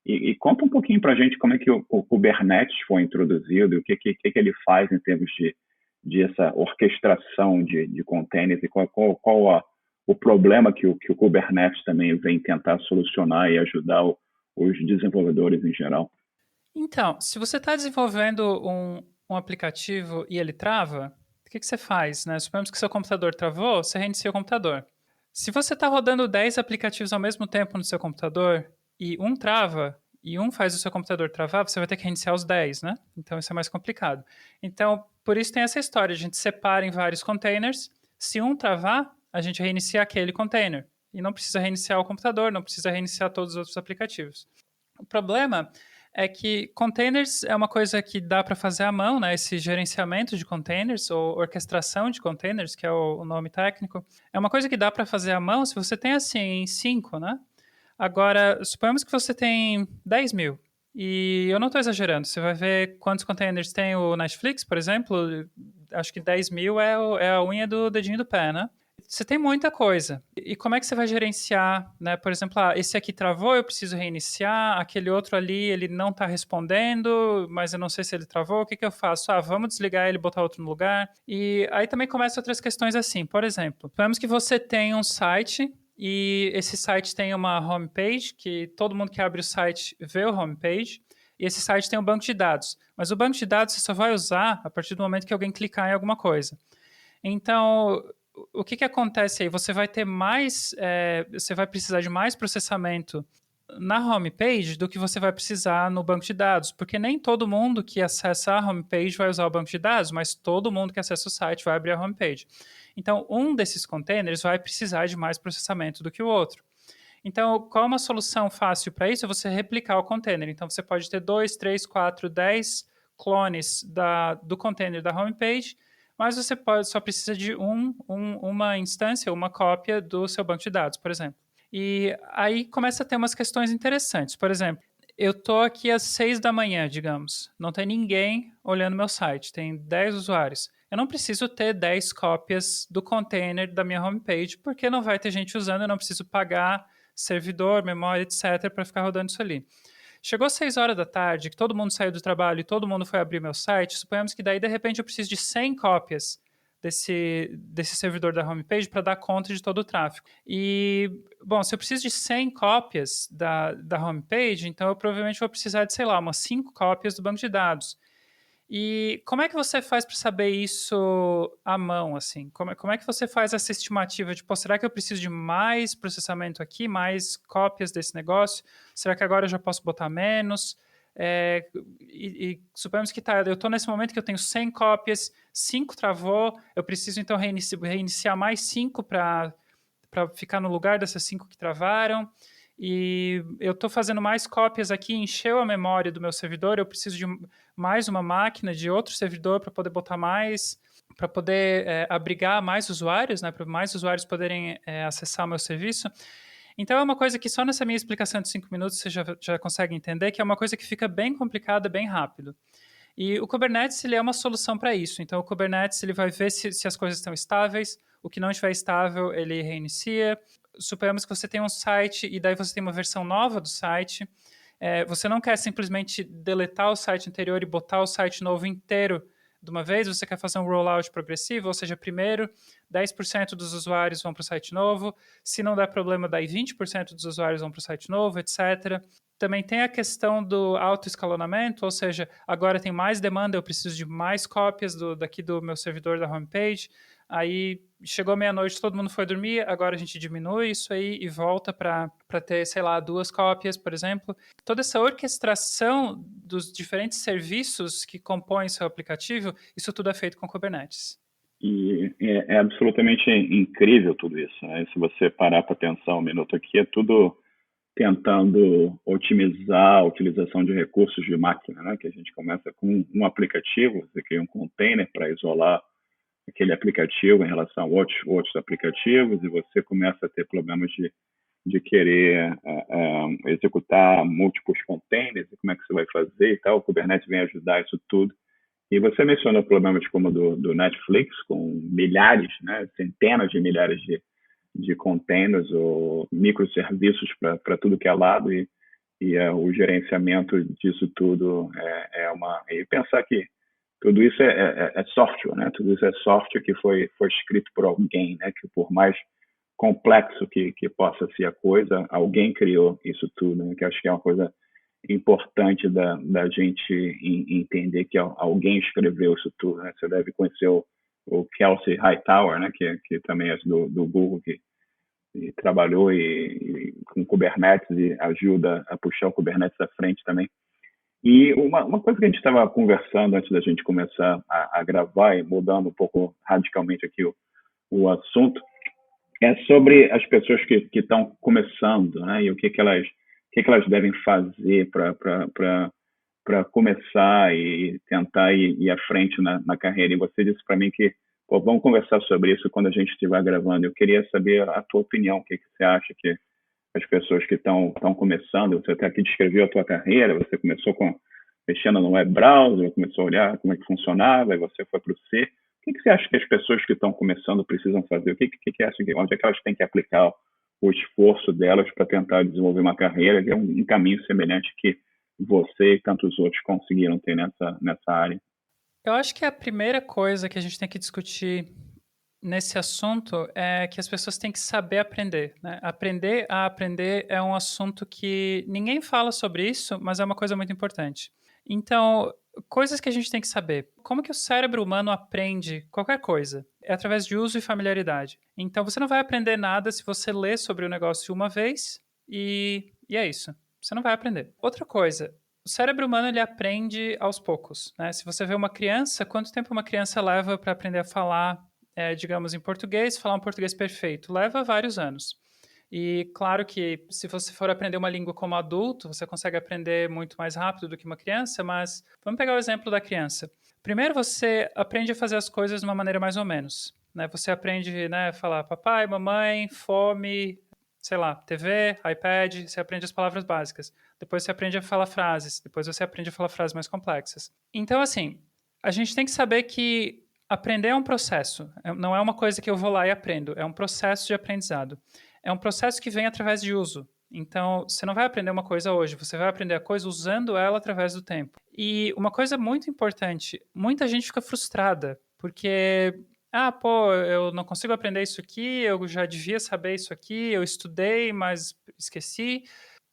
A: E conta um pouquinho para a gente como é que o Kubernetes foi introduzido, o que ele faz em termos de essa orquestração de containers e qual o problema que o Kubernetes também vem tentar solucionar e ajudar os desenvolvedores em geral.
B: Então, se você está desenvolvendo um aplicativo e ele trava, o que você faz, né? Suponhamos que seu computador travou, você reinicia o computador. Se você está rodando 10 aplicativos ao mesmo tempo no seu computador e um trava e um faz o seu computador travar, você vai ter que reiniciar os 10, né? Então isso é mais complicado. Então, por isso tem essa história, a gente separa em vários containers. Se um travar, a gente reinicia aquele container. E não precisa reiniciar o computador, não precisa reiniciar todos os outros aplicativos. O problema é que containers é uma coisa que dá para fazer à mão, né? Esse gerenciamento de containers, ou orquestração de containers, que é o nome técnico, é uma coisa que dá para fazer à mão se você tem, assim, 5, né? Agora, suponhamos que você tem 10 mil, e eu não estou exagerando, você vai ver quantos containers tem o Netflix, por exemplo, acho que 10 mil é a unha do dedinho do pé, né? Você tem muita coisa. E como é que você vai gerenciar, né? Por exemplo, esse aqui travou, eu preciso reiniciar, aquele outro ali, ele não está respondendo, mas eu não sei se ele travou, o que eu faço? Vamos desligar ele e botar outro no lugar. E aí também começam outras questões assim, por exemplo, suponhamos que você tem um site e esse site tem uma homepage, que todo mundo que abre o site vê o homepage, e esse site tem um banco de dados. Mas o banco de dados você só vai usar a partir do momento que alguém clicar em alguma coisa. Então, o que acontece aí? Você vai ter você vai precisar de mais processamento na homepage do que você vai precisar no banco de dados, porque nem todo mundo que acessa a homepage vai usar o banco de dados, mas todo mundo que acessa o site vai abrir a homepage. Então, um desses containers vai precisar de mais processamento do que o outro. Então, qual é uma solução fácil para isso? É você replicar o container. Então, você pode ter 2, 3, 4, 10 clones do container da homepage, mas você só precisa de uma instância, uma cópia do seu banco de dados, por exemplo. E aí começa a ter umas questões interessantes. Por exemplo, eu estou aqui às 6 da manhã, digamos. Não tem ninguém olhando meu site, tem 10 usuários. Eu não preciso ter 10 cópias do container da minha homepage, porque não vai ter gente usando, eu não preciso pagar servidor, memória, etc., para ficar rodando isso ali. Chegou às 6 horas da tarde, que todo mundo saiu do trabalho e todo mundo foi abrir meu site, suponhamos que daí, de repente, eu preciso de 100 cópias desse servidor da homepage para dar conta de todo o tráfego. E, bom, se eu preciso de 100 cópias da homepage, então eu provavelmente vou precisar de, sei lá, umas 5 cópias do banco de dados. E como é que você faz para saber isso à mão, assim? Como é que você faz essa estimativa de, será que eu preciso de mais processamento aqui, mais cópias desse negócio? Será que agora eu já posso botar menos? Suponhamos que eu estou nesse momento que eu tenho 100 cópias, 5 travou, eu preciso então reiniciar mais 5 para ficar no lugar dessas 5 que travaram. E eu estou fazendo mais cópias aqui, encheu a memória do meu servidor, eu preciso de mais uma máquina de outro servidor para poder botar mais, para poder abrigar mais usuários, né, para mais usuários poderem acessar o meu serviço. Então é uma coisa que só nessa minha explicação de 5 minutos você já consegue entender que é uma coisa que fica bem complicada, bem rápido. E o Kubernetes ele é uma solução para isso. Então o Kubernetes ele vai ver se as coisas estão estáveis, o que não estiver estável ele reinicia. Suponhamos que você tem um site e daí você tem uma versão nova do site. Você não quer simplesmente deletar o site anterior e botar o site novo inteiro de uma vez, você quer fazer um rollout progressivo, ou seja, primeiro 10% dos usuários vão para o site novo, se não der problema, daí 20% dos usuários vão para o site novo, etc. Também tem a questão do autoescalonamento, ou seja, agora tem mais demanda, eu preciso de mais cópias daqui do meu servidor da homepage, aí chegou meia-noite, todo mundo foi dormir, agora a gente diminui isso aí e volta para ter, sei lá, 2 cópias, por exemplo. Toda essa orquestração dos diferentes serviços que compõem seu aplicativo, isso tudo é feito com Kubernetes.
A: E é absolutamente incrível tudo isso, né? Se você parar para pensar um minuto aqui, é tudo tentando otimizar a utilização de recursos de máquina, né? Que a gente começa com um aplicativo, você cria um container para isolar aquele aplicativo em relação a outros aplicativos, e você começa a ter problemas de querer executar múltiplos containers, e como é que você vai fazer e tal. O Kubernetes vem ajudar isso tudo. E você mencionou problemas como do Netflix, com milhares, né, centenas de milhares de containers ou microserviços para tudo que é lado, e o gerenciamento disso tudo E pensar que tudo isso é software, né? Tudo isso é software que foi escrito por alguém, né? Que por mais complexo que possa ser a coisa, alguém criou isso tudo, né? Que acho que é uma coisa importante da gente entender que alguém escreveu isso tudo, né? Você deve conhecer o Kelsey Hightower, né? Que também é do Google, que trabalhou com Kubernetes e ajuda a puxar o Kubernetes à frente também. E uma coisa que a gente estava conversando antes da gente começar a gravar, e mudando um pouco radicalmente aqui o assunto, é sobre as pessoas que estão começando, né? E o que elas devem fazer para começar e tentar ir à frente na carreira. E você disse para mim que, pô, vamos conversar sobre isso quando a gente estiver gravando. Eu queria saber a tua opinião, o que você acha que as pessoas que estão começando, você até aqui descreveu a tua carreira, você começou mexendo no web browser, começou a olhar como é que funcionava, e você foi para o C. O que você acha que as pessoas que estão começando precisam fazer? O que acha onde é que elas têm que aplicar o esforço delas para tentar desenvolver uma carreira que é um caminho semelhante que você e tantos outros conseguiram ter nessa área?
B: Eu acho que a primeira coisa que a gente tem que discutir nesse assunto é que as pessoas têm que saber aprender, né? Aprender a aprender é um assunto que ninguém fala sobre isso, mas é uma coisa muito importante. Então, coisas que a gente tem que saber. Como que o cérebro humano aprende qualquer coisa? É através de uso e familiaridade. Então, você não vai aprender nada se você ler sobre o negócio uma vez e é isso. Você não vai aprender. Outra coisa, o cérebro humano ele aprende aos poucos, né? Se você vê uma criança, quanto tempo uma criança leva para aprender a falar, digamos, em português, falar um português perfeito? Leva vários anos. E claro que se você for aprender uma língua como adulto, você consegue aprender muito mais rápido do que uma criança, mas vamos pegar o exemplo da criança. Primeiro você aprende a fazer as coisas de uma maneira mais ou menos, né? Você aprende, né, a falar papai, mamãe, fome, sei lá, TV, iPad, você aprende as palavras básicas. Depois você aprende a falar frases, depois você aprende a falar frases mais complexas. Então, assim, a gente tem que saber que aprender é um processo, não é uma coisa que eu vou lá e aprendo, é um processo de aprendizado. É um processo que vem através de uso. Então, você não vai aprender uma coisa hoje, você vai aprender a coisa usando ela através do tempo. E uma coisa muito importante, muita gente fica frustrada, porque, pô, eu não consigo aprender isso aqui, eu já devia saber isso aqui, eu estudei, mas esqueci.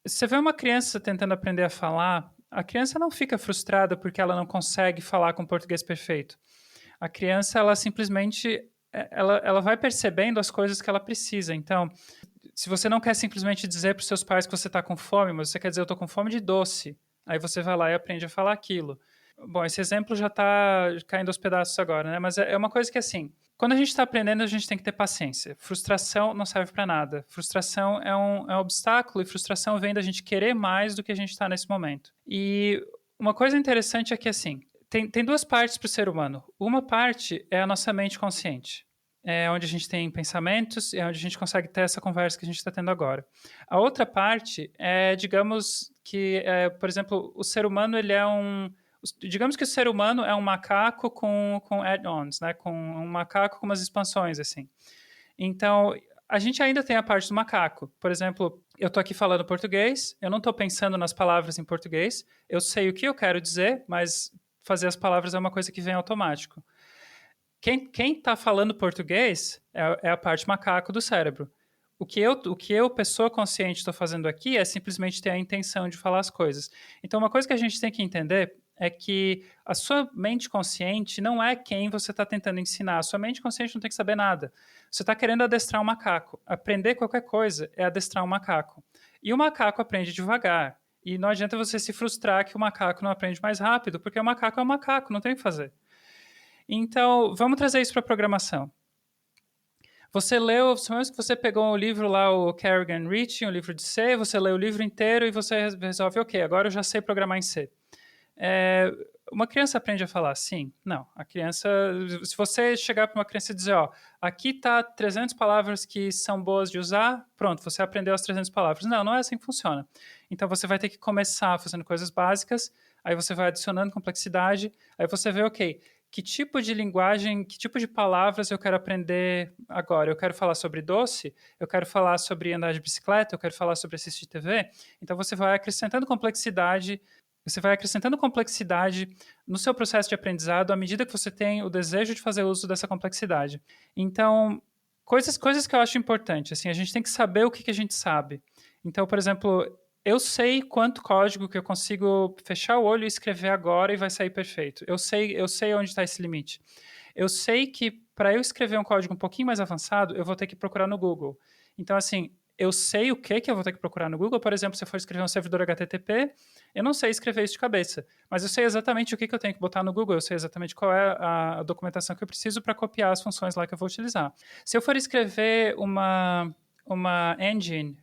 B: Você vê uma criança tentando aprender a falar, a criança não fica frustrada porque ela não consegue falar com português perfeito. A criança, ela simplesmente ela vai percebendo as coisas que ela precisa. Então, se você não quer simplesmente dizer para os seus pais que você está com fome, mas você quer dizer eu estou com fome de doce, aí você vai lá e aprende a falar aquilo. Bom, esse exemplo já está caindo aos pedaços agora, né? Mas é uma coisa que, assim, quando a gente está aprendendo, a gente tem que ter paciência. Frustração não serve para nada. Frustração é um obstáculo, e frustração vem da gente querer mais do que a gente está nesse momento. E uma coisa interessante é que, assim, tem duas partes para o ser humano. Uma parte é a nossa mente consciente. é onde a gente tem pensamentos, é onde a gente consegue ter essa conversa que a gente está tendo agora. A outra parte é, digamos que, por exemplo, o ser humano, ele é digamos que o ser humano é um macaco com add-ons, né? Com um macaco com umas expansões, assim. Então, a gente ainda tem a parte do macaco. Por exemplo, eu estou aqui falando português, eu não estou pensando nas palavras em português, eu sei o que eu quero dizer, mas fazer as palavras é uma coisa que vem automático. Quem está falando português é a parte macaco do cérebro. O que eu, pessoa consciente, estou fazendo aqui é simplesmente ter a intenção de falar as coisas. Então, uma coisa que a gente tem que entender é que a sua mente consciente não é quem você está tentando ensinar. A sua mente consciente não tem que saber nada. Você está querendo adestrar um macaco. Aprender qualquer coisa é adestrar um macaco. E o macaco aprende devagar. E não adianta você se frustrar que o macaco não aprende mais rápido, porque o macaco é um macaco, não tem o que fazer. Então, vamos trazer isso para a programação. Você leu, supomos que você pegou o livro lá, o Kerrigan Rich, um livro de C, você lê o livro inteiro e você resolve, ok, agora eu já sei programar em C. Uma criança aprende a falar sim? Não. A criança, se você chegar para uma criança e dizer, ó, aqui tá 300 palavras que são boas de usar, pronto, você aprendeu as 300 palavras. Não, não é assim que funciona. Então você vai ter que começar fazendo coisas básicas, aí você vai adicionando complexidade, aí você vê, ok, que tipo de linguagem, que tipo de palavras eu quero aprender agora? Eu quero falar sobre doce, eu quero falar sobre andar de bicicleta, eu quero falar sobre assistir TV. Então você vai acrescentando complexidade no seu processo de aprendizado à medida que você tem o desejo de fazer uso dessa complexidade. Então, coisas que eu acho importante, assim, a gente tem que saber o que a gente sabe. Então, por exemplo, eu sei quanto código que eu consigo fechar o olho e escrever agora e vai sair perfeito. Eu sei onde está esse limite. Eu sei que para eu escrever um código um pouquinho mais avançado, eu vou ter que procurar no Google. Então, assim, eu sei o que eu vou ter que procurar no Google. Por exemplo, se eu for escrever um servidor HTTP, eu não sei escrever isso de cabeça, mas eu sei exatamente o que eu tenho que botar no Google, eu sei exatamente qual é a documentação que eu preciso para copiar as funções lá que eu vou utilizar. Se eu for escrever uma engine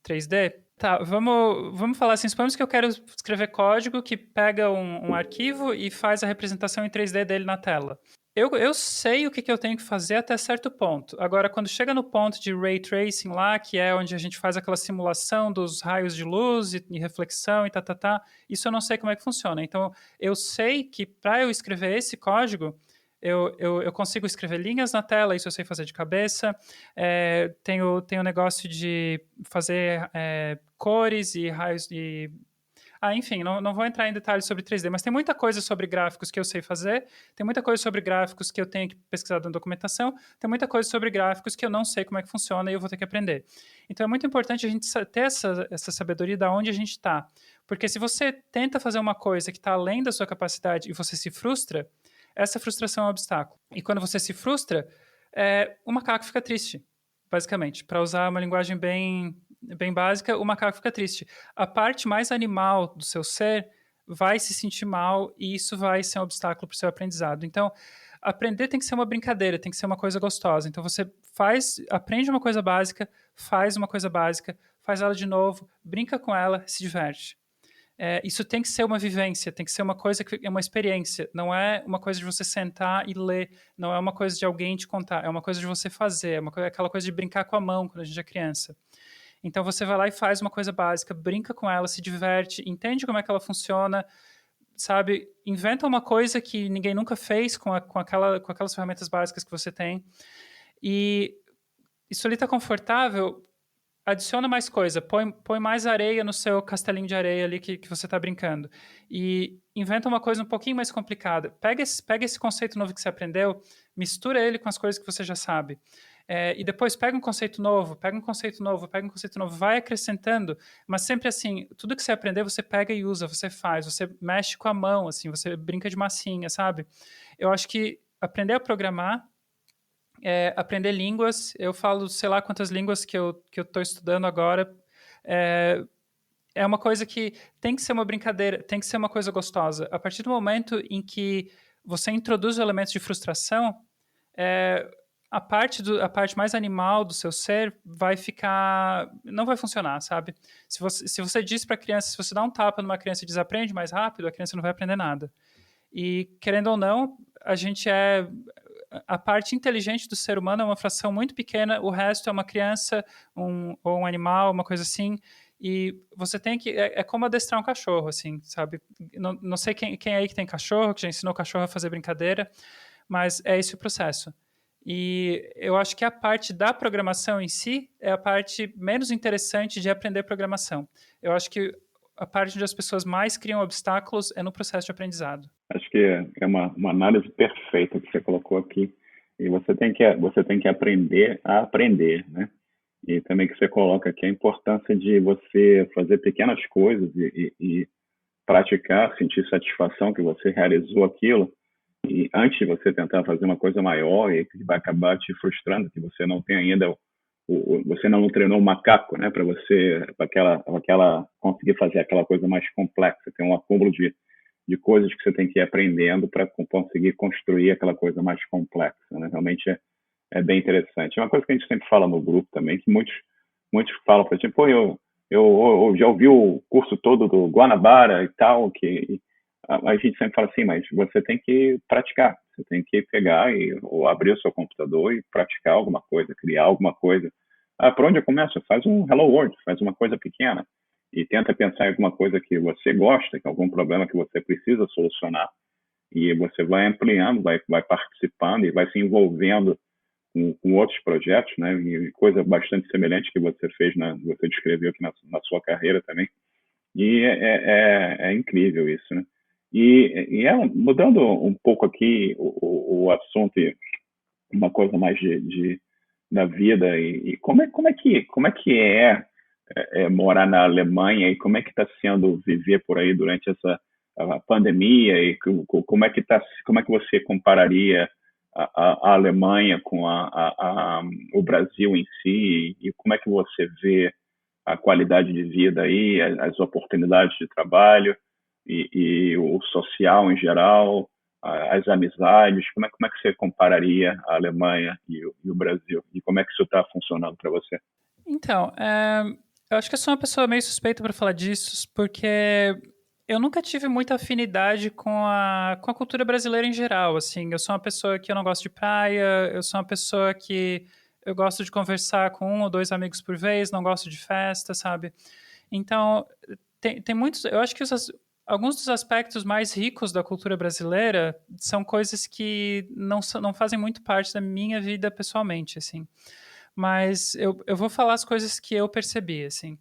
B: 3D, tá, vamos falar assim, supomos que eu quero escrever código que pega um arquivo e faz a representação em 3D dele na tela. Eu sei o que eu tenho que fazer até certo ponto. Agora, quando chega no ponto de ray tracing lá, que é onde a gente faz aquela simulação dos raios de luz e reflexão e isso eu não sei como é que funciona. Então, eu sei que para eu escrever esse código, eu consigo escrever linhas na tela, isso eu sei fazer de cabeça. Tenho o negócio de fazer cores e raios e enfim, não vou entrar em detalhes sobre 3D, mas tem muita coisa sobre gráficos que eu sei fazer, tem muita coisa sobre gráficos que eu tenho que pesquisar na documentação, tem muita coisa sobre gráficos que eu não sei como é que funciona e eu vou ter que aprender. Então é muito importante a gente ter essa sabedoria de onde a gente está. Porque se você tenta fazer uma coisa que está além da sua capacidade e você se frustra, essa frustração é um obstáculo. E quando você se frustra, o macaco fica triste, basicamente. Para usar uma linguagem bem básica, o macaco fica triste. A parte mais animal do seu ser vai se sentir mal e isso vai ser um obstáculo para o seu aprendizado. Então, aprender tem que ser uma brincadeira, tem que ser uma coisa gostosa. Então, você aprende uma coisa básica, faz uma coisa básica, faz ela de novo, brinca com ela, se diverte. Isso tem que ser uma vivência, tem que ser uma coisa que é uma experiência. Não é uma coisa de você sentar e ler, não é uma coisa de alguém te contar, é uma coisa de você fazer, aquela coisa de brincar com a mão quando a gente é criança. Então você vai lá e faz uma coisa básica, brinca com ela, se diverte, entende como é que ela funciona, sabe? Inventa uma coisa que ninguém nunca fez com aquelas ferramentas básicas que você tem. E isso ali está confortável, adiciona mais coisa, põe mais areia no seu castelinho de areia ali que você está brincando. E inventa uma coisa um pouquinho mais complicada. Pega esse conceito novo que você aprendeu, mistura ele com as coisas que você já sabe. E depois pega um conceito novo, vai acrescentando, mas sempre assim, tudo que você aprender, você pega e usa, você faz, você mexe com a mão, assim, você brinca de massinha, sabe? Eu acho que aprender a programar, aprender línguas, eu falo, sei lá quantas línguas que eu estou estudando agora, é uma coisa que tem que ser uma brincadeira, tem que ser uma coisa gostosa. A partir do momento em que você introduz elementos de frustração, a parte mais animal do seu ser vai ficar, não vai funcionar, sabe? Se você diz para a criança, se você dá um tapa numa criança e desaprende mais rápido, a criança não vai aprender nada. E querendo ou não, a gente a parte inteligente do ser humano é uma fração muito pequena, o resto é uma criança ou um animal, uma coisa assim. E você tem que... É como adestrar um cachorro, assim, sabe? Não sei quem aí que tem cachorro, que já ensinou o cachorro a fazer brincadeira, mas é esse o processo. E eu acho que a parte da programação em si é a parte menos interessante de aprender programação. Eu acho que a parte onde as pessoas mais criam obstáculos é no processo de aprendizado.
A: Acho que é uma análise perfeita que você colocou aqui. E você tem que aprender a aprender, né? E também que você coloca aqui a importância de você fazer pequenas coisas e praticar, sentir satisfação que você realizou aquilo, e antes de você tentar fazer uma coisa maior e que vai acabar te frustrando, que você não tem ainda você não treinou o macaco, né, para você para aquela conseguir fazer aquela coisa mais complexa, tem um acúmulo de coisas que você tem que ir aprendendo para conseguir construir aquela coisa mais complexa, né? Realmente é bem interessante. É uma coisa que a gente sempre fala no grupo também, que muitos falam, por exemplo, pô, eu já ouvi o curso todo do Guanabara e tal, que a gente sempre fala assim, mas você tem que praticar, você tem que pegar ou abrir o seu computador e praticar alguma coisa, criar alguma coisa. Por onde eu começo? Faz um Hello World, faz uma coisa pequena e tenta pensar em alguma coisa que você gosta, que é algum problema que você precisa solucionar. E você vai ampliando, vai participando e vai se envolvendo com outros projetos, né? E coisa bastante semelhante que você fez, você descreveu aqui na sua carreira também. E é incrível isso, né? Mudando um pouco aqui o assunto, uma coisa mais da vida, e como é que é morar na Alemanha e como é que está sendo viver por aí durante essa a pandemia e como é que você compararia a Alemanha com o Brasil em si e como é que você vê a qualidade de vida aí, as oportunidades de trabalho e o social em geral, as amizades, como é que você compararia a Alemanha e o Brasil? E como é que isso está funcionando para você?
B: Então, eu acho que eu sou uma pessoa meio suspeita para falar disso, porque eu nunca tive muita afinidade com a cultura brasileira em geral, assim. Eu sou uma pessoa que eu não gosto de praia, eu sou uma pessoa que eu gosto de conversar com um ou dois amigos por vez, não gosto de festa, sabe? Então, tem muitos... Eu acho que alguns dos aspectos mais ricos da cultura brasileira são coisas que não fazem muito parte da minha vida pessoalmente, assim. Mas eu vou falar as coisas que eu percebi, assim.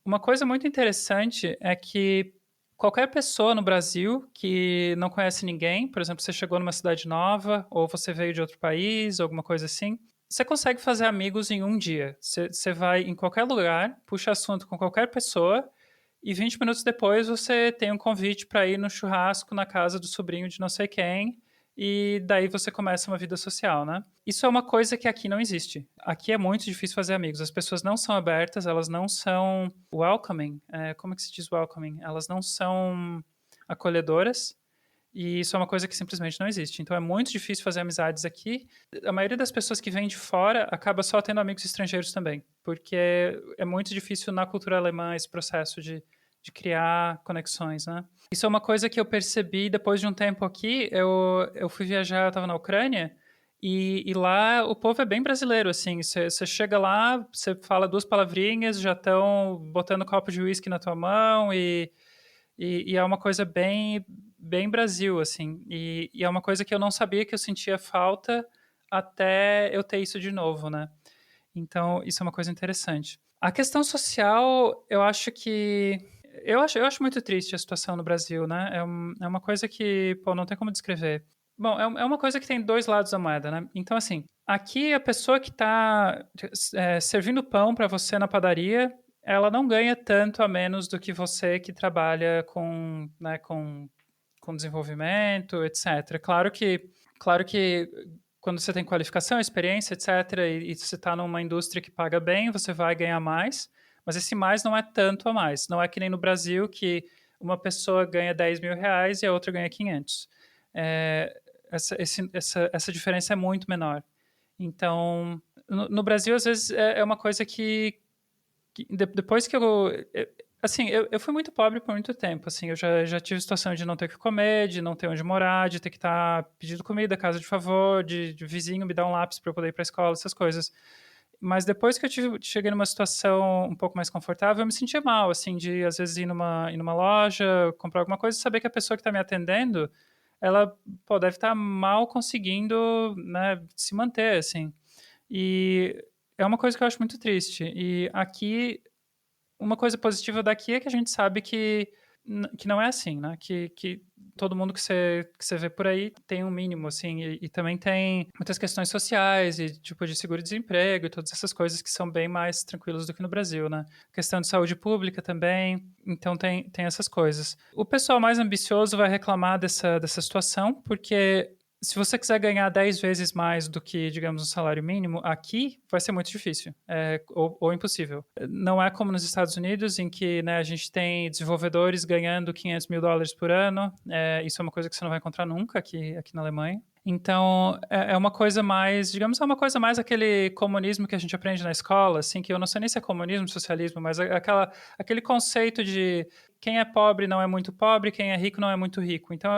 B: Uma coisa muito interessante é que qualquer pessoa no Brasil que não conhece ninguém, por exemplo, você chegou numa cidade nova, ou você veio de outro país, alguma coisa assim, você consegue fazer amigos em um dia. Você vai em qualquer lugar, puxa assunto com qualquer pessoa, e 20 minutos depois você tem um convite para ir no churrasco na casa do sobrinho de não sei quem, e daí você começa uma vida social, né? Isso é uma coisa que aqui não existe. Aqui é muito difícil fazer amigos. As pessoas não são abertas, elas não são welcoming. Como é que se diz welcoming? Elas não são acolhedoras. E isso é uma coisa que simplesmente não existe. Então é muito difícil fazer amizades aqui. A maioria das pessoas que vêm de fora acaba só tendo amigos estrangeiros também, porque é muito difícil na cultura alemã esse processo de criar conexões, né? Isso é uma coisa que eu percebi depois de um tempo aqui. Eu fui viajar, eu estava na Ucrânia, e lá o povo é bem brasileiro, assim. Você chega lá, você fala duas palavrinhas, já estão botando um copo de uísque na tua mão, e é uma coisa bem Brasil, assim. E é uma coisa que eu não sabia que eu sentia falta até eu ter isso de novo, né? Então, isso é uma coisa interessante. A questão social, eu acho que... Eu acho muito triste a situação no Brasil, né? É uma coisa que, pô, não tem como descrever. Bom, é uma coisa que tem dois lados da moeda, né? Então, assim, aqui a pessoa que está servindo pão para você na padaria, ela não ganha tanto a menos do que você que trabalha né, com desenvolvimento, etc. Claro que quando você tem qualificação, experiência, etc., e você está numa indústria que paga bem, você vai ganhar mais, mas esse mais não é tanto a mais. Não é que nem no Brasil, que uma pessoa ganha 10 mil reais e a outra ganha 500. É, essa diferença é muito menor. Então, no Brasil, às vezes, é uma coisa que depois que Assim, eu fui muito pobre por muito tempo, assim, eu já tive situação de não ter o que comer, de não ter onde morar, de ter que estar pedindo comida, casa de favor, de vizinho me dar um lápis para eu poder ir para a escola, essas coisas. Mas depois que cheguei numa situação um pouco mais confortável, eu me sentia mal, assim, de às vezes ir numa loja, comprar alguma coisa e saber que a pessoa que está me atendendo, ela, pô, deve estar mal conseguindo, né, se manter, assim. E é uma coisa que eu acho muito triste. E aqui uma coisa positiva daqui é que a gente sabe que não é assim, né? Que todo mundo que você vê por aí tem um mínimo, assim, e também tem muitas questões sociais e tipo de seguro-desemprego e todas essas coisas que são bem mais tranquilas do que no Brasil, né? Questão de saúde pública também, então tem essas coisas. O pessoal mais ambicioso vai reclamar dessa situação, porque se você quiser ganhar 10 vezes mais do que, digamos, um salário mínimo, aqui vai ser muito difícil, ou impossível. Não é como nos Estados Unidos, em que né, a gente tem desenvolvedores ganhando US$ 500 mil por ano. Isso é uma coisa que você não vai encontrar nunca aqui na Alemanha. Então, é uma coisa mais, digamos, é uma coisa mais aquele comunismo que a gente aprende na escola, assim, que eu não sei nem se é comunismo, socialismo, mas aquele conceito de quem é pobre não é muito pobre, quem é rico não é muito rico. Então,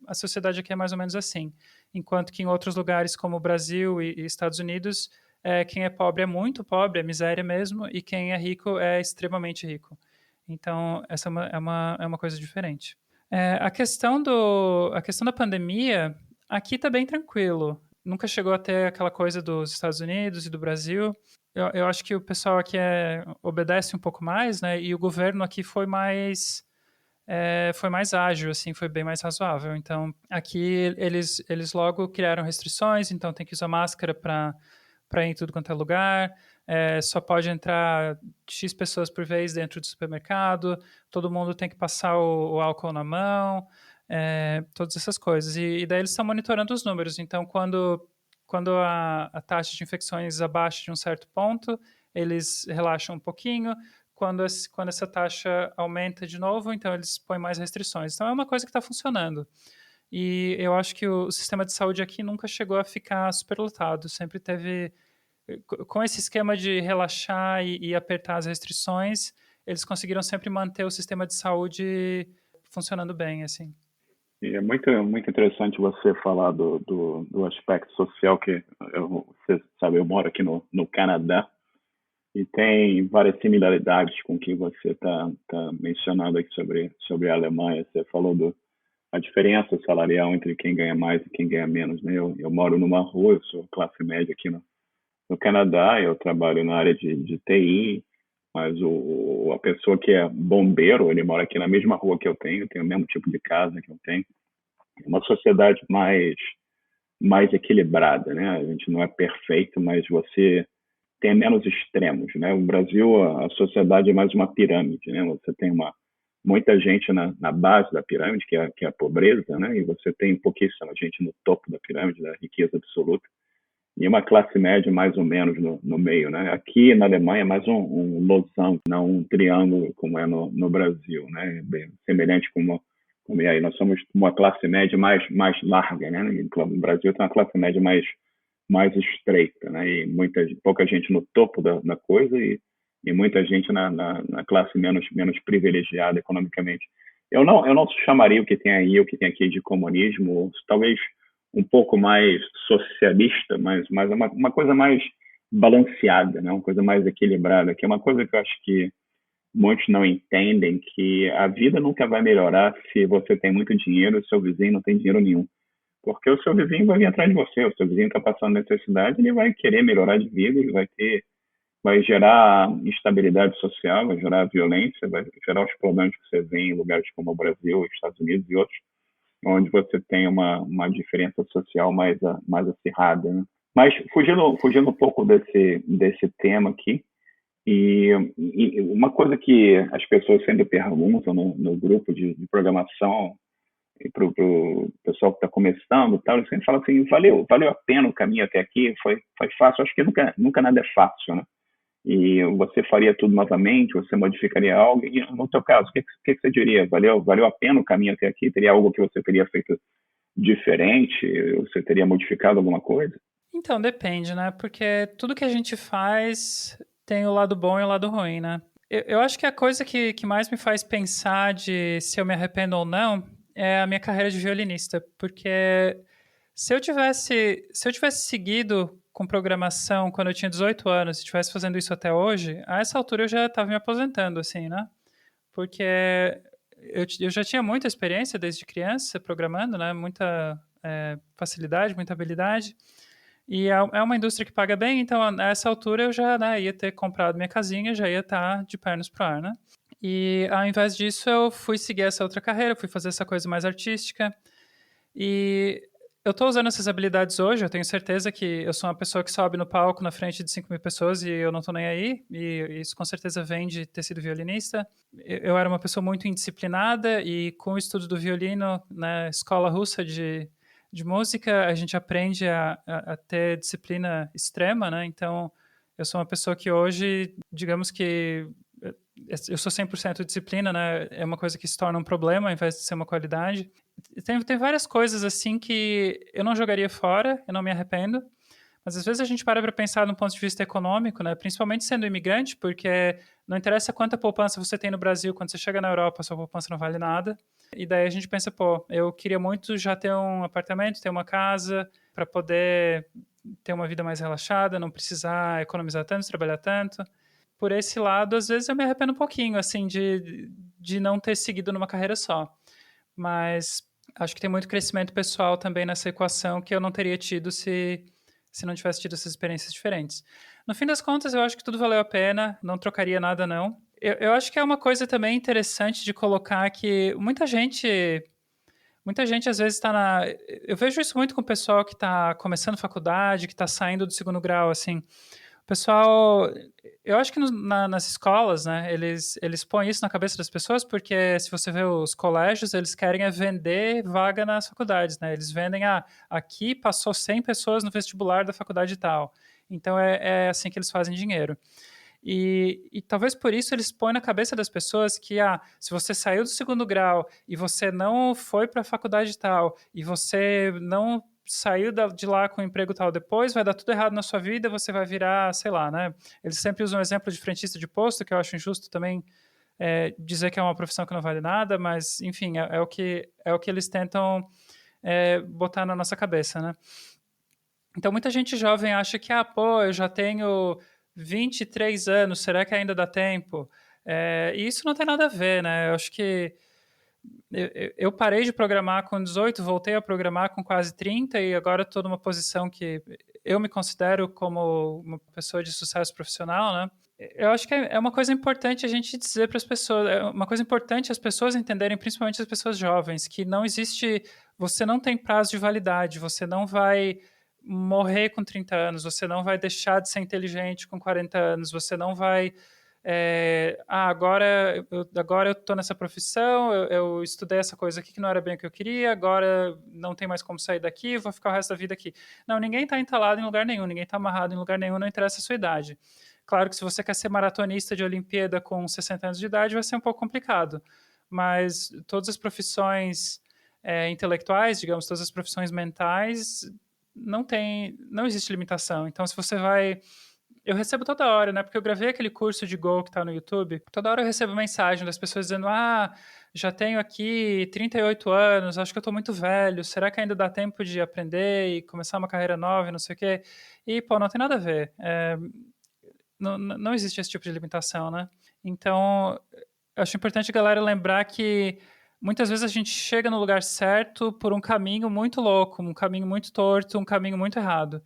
B: a sociedade aqui é mais ou menos assim. Enquanto que em outros lugares, como o Brasil e Estados Unidos, quem é pobre é muito pobre, é miséria mesmo, e quem é rico é extremamente rico. Então, essa é uma coisa diferente. A questão da pandemia, aqui está bem tranquilo. Nunca chegou a ter aquela coisa dos Estados Unidos e do Brasil. Eu acho que o pessoal aqui obedece um pouco mais, né? E o governo aqui foi mais ágil, assim, foi bem mais razoável. Então, aqui eles logo criaram restrições, então tem que usar máscara para ir em tudo quanto é lugar. Só pode entrar X pessoas por vez dentro do supermercado, todo mundo tem que passar o álcool na mão, todas essas coisas. E daí eles estão monitorando os números. Então, quando a taxa de infecções abaixa de um certo ponto, eles relaxam um pouquinho. Quando essa taxa aumenta de novo, então eles põem mais restrições. Então é uma coisa que está funcionando. E eu acho que o sistema de saúde aqui nunca chegou a ficar superlotado. Sempre teve. Com esse esquema de relaxar e apertar as restrições, eles conseguiram sempre manter o sistema de saúde funcionando bem, assim.
A: E é muito interessante você falar do aspecto social que você sabe, eu moro aqui no Canadá e tem várias similaridades com o que você está mencionando aqui sobre a Alemanha. Você falou a diferença salarial entre quem ganha mais e quem ganha menos, né? Eu moro numa rua, eu sou classe média aqui no Canadá, eu trabalho na área de TI, mas a pessoa que é bombeiro, ele mora aqui na mesma rua que eu tenho o mesmo tipo de casa que eu tenho. É uma sociedade mais equilibrada, né? A gente não é perfeito, mas você tem menos extremos, né? O Brasil, a sociedade é mais uma pirâmide, né? Você tem muita gente na base da pirâmide, que é a pobreza, né? E você tem pouquíssima gente no topo da pirâmide, da riqueza absoluta, e uma classe média mais ou menos no meio, né? Aqui na Alemanha é mais um losango, não um triângulo como é no Brasil, né? Bem semelhante como é aí. Nós somos uma classe média mais larga, né? No Brasil tem uma classe média mais estreita, né? E pouca gente no topo da coisa e muita gente na classe menos privilegiada economicamente. Eu não chamaria o que tem aí, o que tem aqui de comunismo, talvez um pouco mais socialista, mas uma coisa mais balanceada, né? Uma coisa mais equilibrada, que é uma coisa que eu acho que muitos não entendem, que a vida nunca vai melhorar se você tem muito dinheiro e o seu vizinho não tem dinheiro nenhum. Porque o seu vizinho vai vir atrás de você, o seu vizinho está passando necessidade, ele vai querer melhorar de vida, ele vai gerar instabilidade social, vai gerar violência, vai gerar os problemas que você vê em lugares como o Brasil, Estados Unidos e outros, onde você tem uma diferença social mais acirrada, né? Mas fugindo um pouco desse tema aqui, e uma coisa que as pessoas sempre perguntam no grupo de programação, e para o pessoal que está começando, tal, eles sempre falam assim, valeu a pena o caminho até aqui, foi fácil. Acho que nunca nada é fácil, né? E você faria tudo novamente, você modificaria algo, e no teu caso, o que você diria? Valeu a pena o caminho até aqui? Teria algo que você teria feito diferente? Você teria modificado alguma coisa?
B: Então, depende, né? Porque tudo que a gente faz tem o lado bom e o lado ruim, né? Eu acho que a coisa que mais me faz pensar de se eu me arrependo ou não é a minha carreira de violinista, porque se eu tivesse seguido com programação quando eu tinha 18 anos e estivesse fazendo isso até hoje, a essa altura eu já estava me aposentando, assim, né? Porque eu já tinha muita experiência desde criança programando, né? Muita facilidade, muita habilidade. E é uma indústria que paga bem, então a essa altura eu já, né, ia ter comprado minha casinha, já ia estar de pernas pro ar, né? E ao invés disso eu fui seguir essa outra carreira, fui fazer essa coisa mais artística. E eu estou usando essas habilidades hoje, eu tenho certeza que eu sou uma pessoa que sobe no palco na frente de 5.000 pessoas e eu não estou nem aí, e isso com certeza vem de ter sido violinista. Eu era uma pessoa muito indisciplinada e com o estudo do violino na escola russa de música, a gente aprende a ter disciplina extrema, né? Então, eu sou uma pessoa que hoje, digamos que eu sou 100% disciplina, né? É uma coisa que se torna um problema ao invés de ser uma qualidade. Tem várias coisas assim que eu não jogaria fora, eu não me arrependo, mas às vezes a gente para pensar do ponto de vista econômico, né? Principalmente sendo imigrante, porque não interessa quanta poupança você tem no Brasil, quando você chega na Europa, sua poupança não vale nada. E daí a gente pensa, pô, eu queria muito já ter um apartamento, ter uma casa, para poder ter uma vida mais relaxada, não precisar economizar tanto, trabalhar tanto. Por esse lado, às vezes eu me arrependo um pouquinho, assim, de não ter seguido numa carreira só. Mas acho que tem muito crescimento pessoal também nessa equação que eu não teria tido se não tivesse tido essas experiências diferentes. No fim das contas, eu acho que tudo valeu a pena, não trocaria nada, não. Eu acho que é uma coisa também interessante de colocar que muita gente às vezes está na. Eu vejo isso muito com o pessoal que está começando faculdade, que está saindo do segundo grau, assim. O pessoal, eu acho que nas escolas, né, eles põem isso na cabeça das pessoas porque se você vê os colégios, eles querem vender vaga nas faculdades, né? Eles vendem, aqui passou 100 pessoas no vestibular da faculdade e tal. Então é assim que eles fazem dinheiro. E talvez por isso eles põem na cabeça das pessoas que se você saiu do segundo grau e você não foi para a faculdade tal, e você não saiu de lá com um emprego tal depois, vai dar tudo errado na sua vida, você vai virar, sei lá, né? Eles sempre usam o exemplo de frentista de posto, que eu acho injusto também dizer que é uma profissão que não vale nada, mas, enfim, é o que eles tentam botar na nossa cabeça, né? Então, muita gente jovem acha que, pô, eu já tenho 23 anos, será que ainda dá tempo? E isso não tem nada a ver, né? Eu acho que eu parei de programar com 18, voltei a programar com quase 30 e agora estou numa posição que eu me considero como uma pessoa de sucesso profissional, né? Eu acho que é uma coisa importante a gente dizer para as pessoas, é uma coisa importante as pessoas entenderem, principalmente as pessoas jovens, que não existe, você não tem prazo de validade, você não vai morrer com 30 anos, você não vai deixar de ser inteligente com 40 anos, você não vai agora eu estou nessa profissão, eu estudei essa coisa aqui que não era bem o que eu queria, agora não tem mais como sair daqui, vou ficar o resto da vida aqui. Não, ninguém está entalado em lugar nenhum, ninguém está amarrado em lugar nenhum, não interessa a sua idade. Claro que se você quer ser maratonista de Olimpíada com 60 anos de idade, vai ser um pouco complicado, mas todas as profissões intelectuais, digamos, todas as profissões mentais, não existe limitação. Então, se você vai eu recebo toda hora, né? Porque eu gravei aquele curso de Go que tá no YouTube. Toda hora eu recebo mensagem das pessoas dizendo: já tenho aqui 38 anos, acho que eu tô muito velho. Será que ainda dá tempo de aprender e começar uma carreira nova e não sei o quê? E, pô, não tem nada a ver. Não existe esse tipo de limitação, né? Então, eu acho importante a galera lembrar que muitas vezes a gente chega no lugar certo por um caminho muito louco, um caminho muito torto, um caminho muito errado.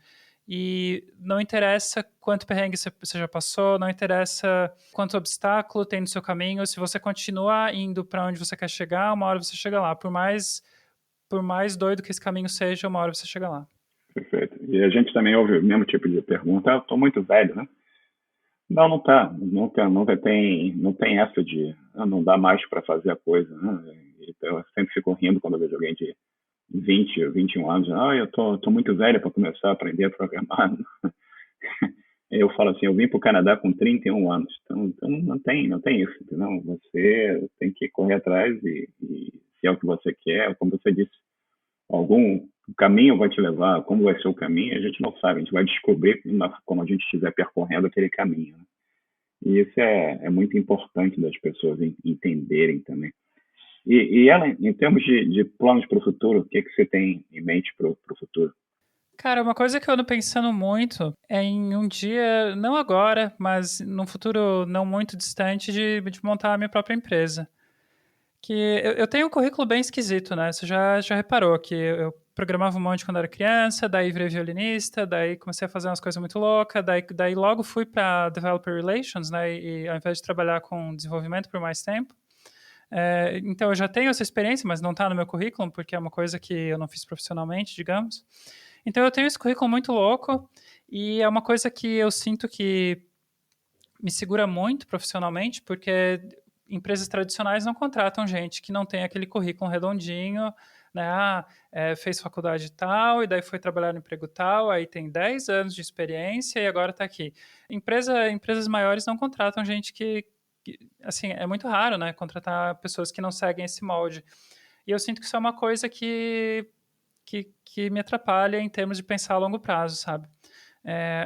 B: E não interessa quanto perrengue você já passou, não interessa quanto obstáculo tem no seu caminho, se você continuar indo para onde você quer chegar, uma hora você chega lá. Por mais doido que esse caminho seja, uma hora você chega lá.
A: Perfeito. E a gente também ouve o mesmo tipo de pergunta: eu estou muito velho, né? Não, não tá. Não tem essa de não dá mais para fazer a coisa, né? Então, eu sempre fico rindo quando eu vejo alguém de 20, 21 anos. Eu tô muito velho para começar a aprender a programar. Eu falo assim, eu vim para o Canadá com 31 anos, então não tem isso, entendeu? Você tem que correr atrás e se é o que você quer, como você disse, algum caminho vai te levar, como vai ser o caminho, a gente não sabe, a gente vai descobrir como a gente estiver percorrendo aquele caminho, né? E isso é muito importante das pessoas entenderem também. E ela, em termos de planos para o futuro, o que, que você tem em mente para o futuro?
B: Cara, uma coisa que eu ando pensando muito é em um dia, não agora, mas num futuro não muito distante, de montar a minha própria empresa. Que eu tenho um currículo bem esquisito, né? Você já reparou que eu programava um monte quando era criança, daí virei violinista, daí comecei a fazer umas coisas muito loucas, daí logo fui para Developer Relations, né? E ao invés de trabalhar com desenvolvimento por mais tempo. Então eu já tenho essa experiência, mas não está no meu currículo, porque é uma coisa que eu não fiz profissionalmente, digamos. Então eu tenho esse currículo muito louco e é uma coisa que eu sinto que me segura muito profissionalmente, porque empresas tradicionais não contratam gente que não tem aquele currículo redondinho, né? Fez faculdade tal, e daí foi trabalhar no emprego tal, aí tem 10 anos de experiência e agora está aqui. Empresas maiores não contratam gente assim, é muito raro, né? Contratar pessoas que não seguem esse molde. E eu sinto que isso é uma coisa que me atrapalha em termos de pensar a longo prazo, sabe?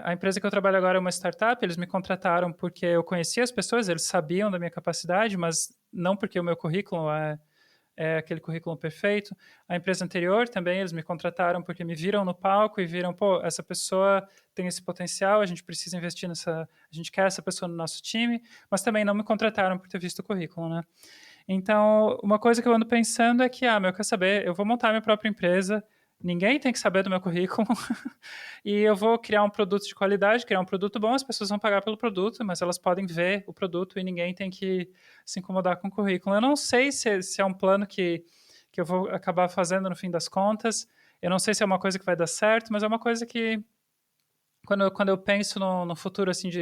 B: A empresa que eu trabalho agora é uma startup, eles me contrataram porque eu conhecia as pessoas, eles sabiam da minha capacidade, mas não porque o meu currículo é aquele currículo perfeito. A empresa anterior também, eles me contrataram porque me viram no palco e viram, pô, essa pessoa tem esse potencial, a gente precisa investir a gente quer essa pessoa no nosso time, mas também não me contrataram por ter visto o currículo, né? Então, uma coisa que eu ando pensando é que, quer saber, eu vou montar minha própria empresa, ninguém tem que saber do meu currículo, e eu vou criar um produto de qualidade, criar um produto bom, as pessoas vão pagar pelo produto, mas elas podem ver o produto e ninguém tem que se incomodar com o currículo. Eu não sei se é um plano que eu vou acabar fazendo no fim das contas, eu não sei se é uma coisa que vai dar certo, mas é uma coisa que, quando eu penso no futuro, assim, o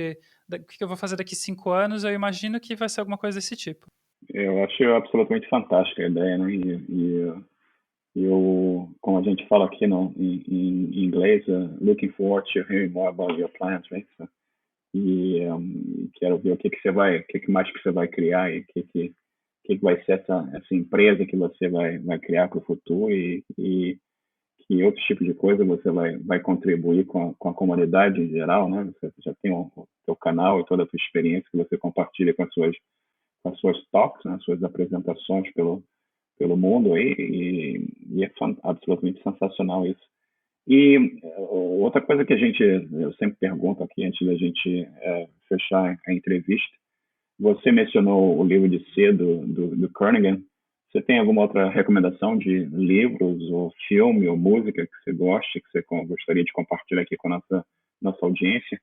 B: que eu vou fazer daqui 5 anos, eu imagino que vai ser alguma coisa desse tipo.
A: Eu acho absolutamente fantástica a ideia, né? E eu, como a gente fala aqui no, em inglês, looking forward to hearing more about your plans, right? So, quero ver o que que você vai, o que que mais que você vai criar e o que que vai ser essa empresa que você vai criar para o futuro e que outros tipos de coisa você vai contribuir com a comunidade em geral, né? Você já tem o seu canal e toda a sua experiência que você compartilha com as suas talks, né? Suas apresentações pelo mundo aí, e é absolutamente sensacional isso. E outra coisa que eu sempre pergunto aqui antes da gente fechar a entrevista, você mencionou o livro de C do Kernighan. Você tem alguma outra recomendação de livros, ou filme, ou música que você goste, que você gostaria de compartilhar aqui com a nossa audiência?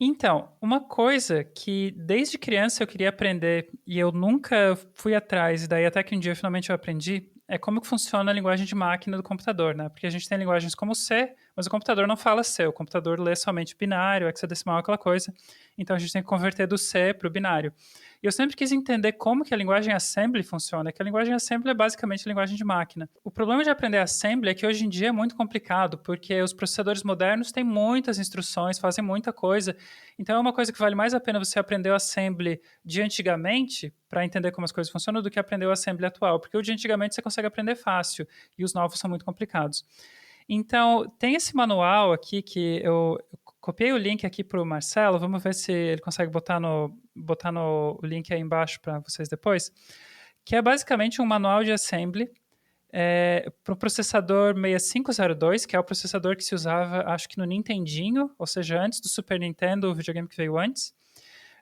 B: Então, uma coisa que desde criança eu queria aprender e eu nunca fui atrás, e daí até que um dia finalmente eu aprendi, é como que funciona a linguagem de máquina do computador, né? Porque a gente tem linguagens como C, mas o computador não fala C, o computador lê somente binário, hexadecimal, aquela coisa. Então a gente tem que converter do C para o binário. E eu sempre quis entender como que a linguagem assembly funciona, que a linguagem assembly é basicamente a linguagem de máquina. O problema de aprender assembly é que hoje em dia é muito complicado, porque os processadores modernos têm muitas instruções, fazem muita coisa, então é uma coisa que vale mais a pena você aprender o assembly de antigamente para entender como as coisas funcionam do que aprender o assembly atual, porque o de antigamente você consegue aprender fácil e os novos são muito complicados. Então, tem esse manual aqui que eu copiei o link aqui para o Marcelo, vamos ver se ele consegue botar no link aí embaixo para vocês depois, que é basicamente um manual de assembly para o processador 6502, que é o processador que se usava, acho que no Nintendinho, ou seja, antes do Super Nintendo, o videogame que veio antes.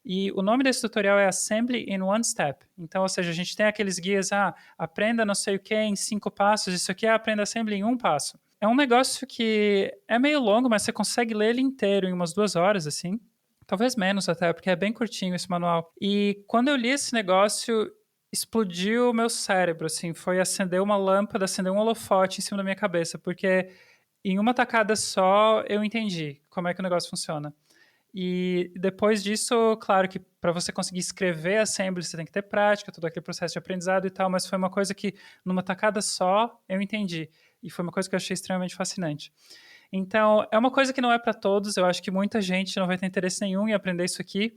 B: E o nome desse tutorial é Assembly in One Step. Então, ou seja, a gente tem aqueles guias, aprenda não sei o que em 5 passos, isso aqui é aprenda Assembly em 1 passo. É um negócio que é meio longo, mas você consegue ler ele inteiro em umas 2 horas, assim. Talvez menos até, porque é bem curtinho esse manual. E quando eu li esse negócio, explodiu o meu cérebro, assim. Foi acender uma lâmpada, acender um holofote em cima da minha cabeça, porque em uma tacada só eu entendi como é que o negócio funciona. E depois disso, claro que para você conseguir escrever assembly, você tem que ter prática, todo aquele processo de aprendizado e tal, mas foi uma coisa que, numa tacada só, eu entendi. E foi uma coisa que eu achei extremamente fascinante. Então, é uma coisa que não é para todos, eu acho que muita gente não vai ter interesse nenhum em aprender isso aqui,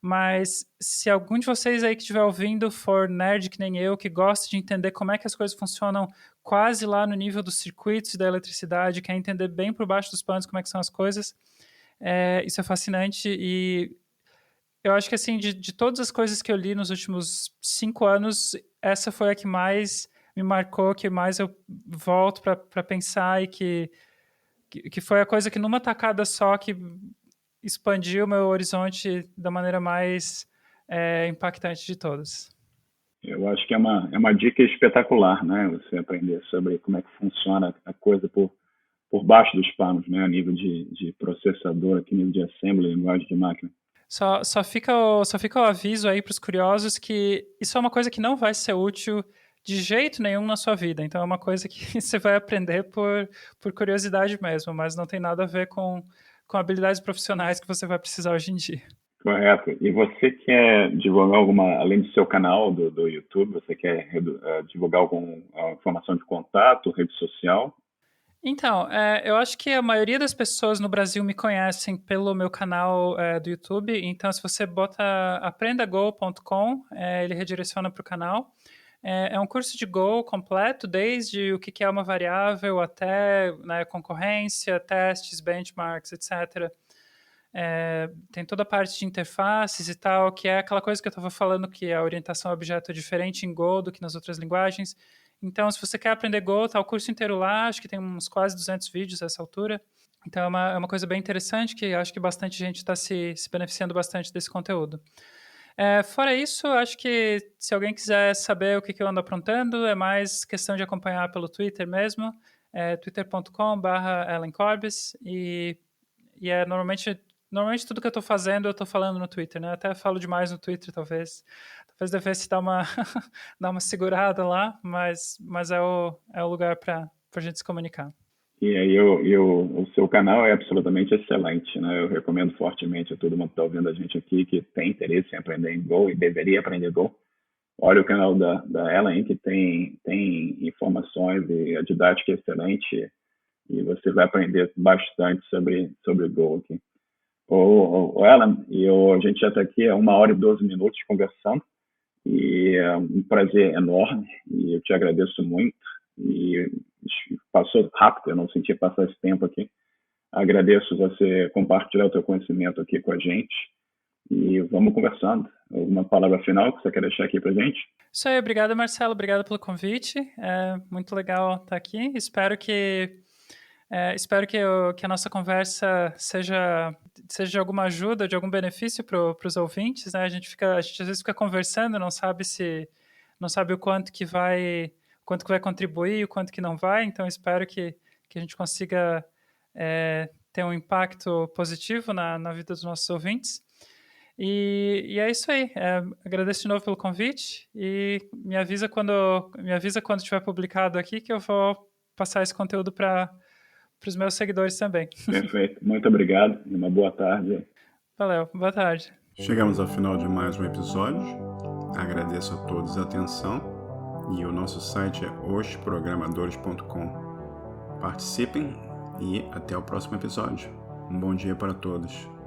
B: mas se algum de vocês aí que estiver ouvindo for nerd que nem eu, que gosta de entender como é que as coisas funcionam quase lá no nível dos circuitos e da eletricidade, quer entender bem por baixo dos panos como é que são as coisas, isso é fascinante e Eu acho que, assim, de todas as coisas que eu li nos últimos 5 anos, essa foi a que mais me marcou, que mais eu volto para pensar e que foi a coisa que numa tacada só que expandiu meu horizonte da maneira mais impactante de todas.
A: Eu acho que é uma dica espetacular, né? Você aprender sobre como é que funciona a coisa por baixo dos panos, né? A nível de processador, aqui nível de assembly, linguagem de máquina.
B: Só fica o aviso aí para os curiosos que isso é uma coisa que não vai ser útil de jeito nenhum na sua vida. Então é uma coisa que você vai aprender por curiosidade mesmo, mas não tem nada a ver com habilidades profissionais que você vai precisar hoje em dia.
A: Correto. E você quer divulgar alguma, além do seu canal do YouTube, você quer divulgar alguma informação de contato, rede social?
B: Então, eu acho que a maioria das pessoas no Brasil me conhecem pelo meu canal do YouTube. Então, se você bota aprendagol.com, ele redireciona para o canal. É um curso de Go completo, desde o que é uma variável até, né, concorrência, testes, benchmarks, etc. Tem toda a parte de interfaces e tal, que é aquela coisa que eu estava falando, que a orientação a objeto é diferente em Go do que nas outras linguagens. Então, se você quer aprender Go, tá o curso inteiro lá, acho que tem uns quase 200 vídeos a essa altura. Então, é uma coisa bem interessante, que acho que bastante gente está se beneficiando bastante desse conteúdo. Fora isso, acho que se alguém quiser saber o que eu ando aprontando, é mais questão de acompanhar pelo Twitter mesmo, twitter.com/EllenCorbis, e normalmente tudo que eu estou fazendo eu estou falando no Twitter, né? Até falo demais no Twitter, talvez. Talvez devesse dar uma, dar uma segurada lá, mas é o lugar para a gente se comunicar.
A: E aí o seu canal é absolutamente excelente, né? Eu recomendo fortemente a todo mundo que está ouvindo a gente aqui que tem interesse em aprender em Go e deveria aprender Go. Olha o canal da Ellen, que tem informações e a didática é excelente e você vai aprender bastante sobre Go aqui. Ellen, a gente já está aqui há 1 hora e 12 minutos conversando e é um prazer enorme e eu te agradeço muito e passou rápido, eu não senti passar esse tempo aqui. Agradeço você compartilhar o teu conhecimento aqui com a gente e vamos conversando. Alguma palavra final que você quer deixar aqui para a gente?
B: Isso aí, obrigado, Marcelo, obrigado pelo convite, é muito legal estar aqui, espero que a nossa conversa seja de alguma ajuda, de algum benefício para os ouvintes, né? A gente às vezes fica conversando, não sabe o quanto que vai contribuir, o quanto que não vai. Então espero que a gente consiga ter um impacto positivo na vida dos nossos ouvintes. E é isso aí. Agradeço de novo pelo convite e me avisa quando estiver publicado aqui que eu vou passar esse conteúdo para os meus seguidores também.
A: Perfeito. Muito obrigado e uma boa tarde.
B: Valeu. Boa tarde.
C: Chegamos ao final de mais um episódio. Agradeço a todos a atenção e o nosso site é hostprogramadores.com. Participem e até o próximo episódio. Um bom dia para todos.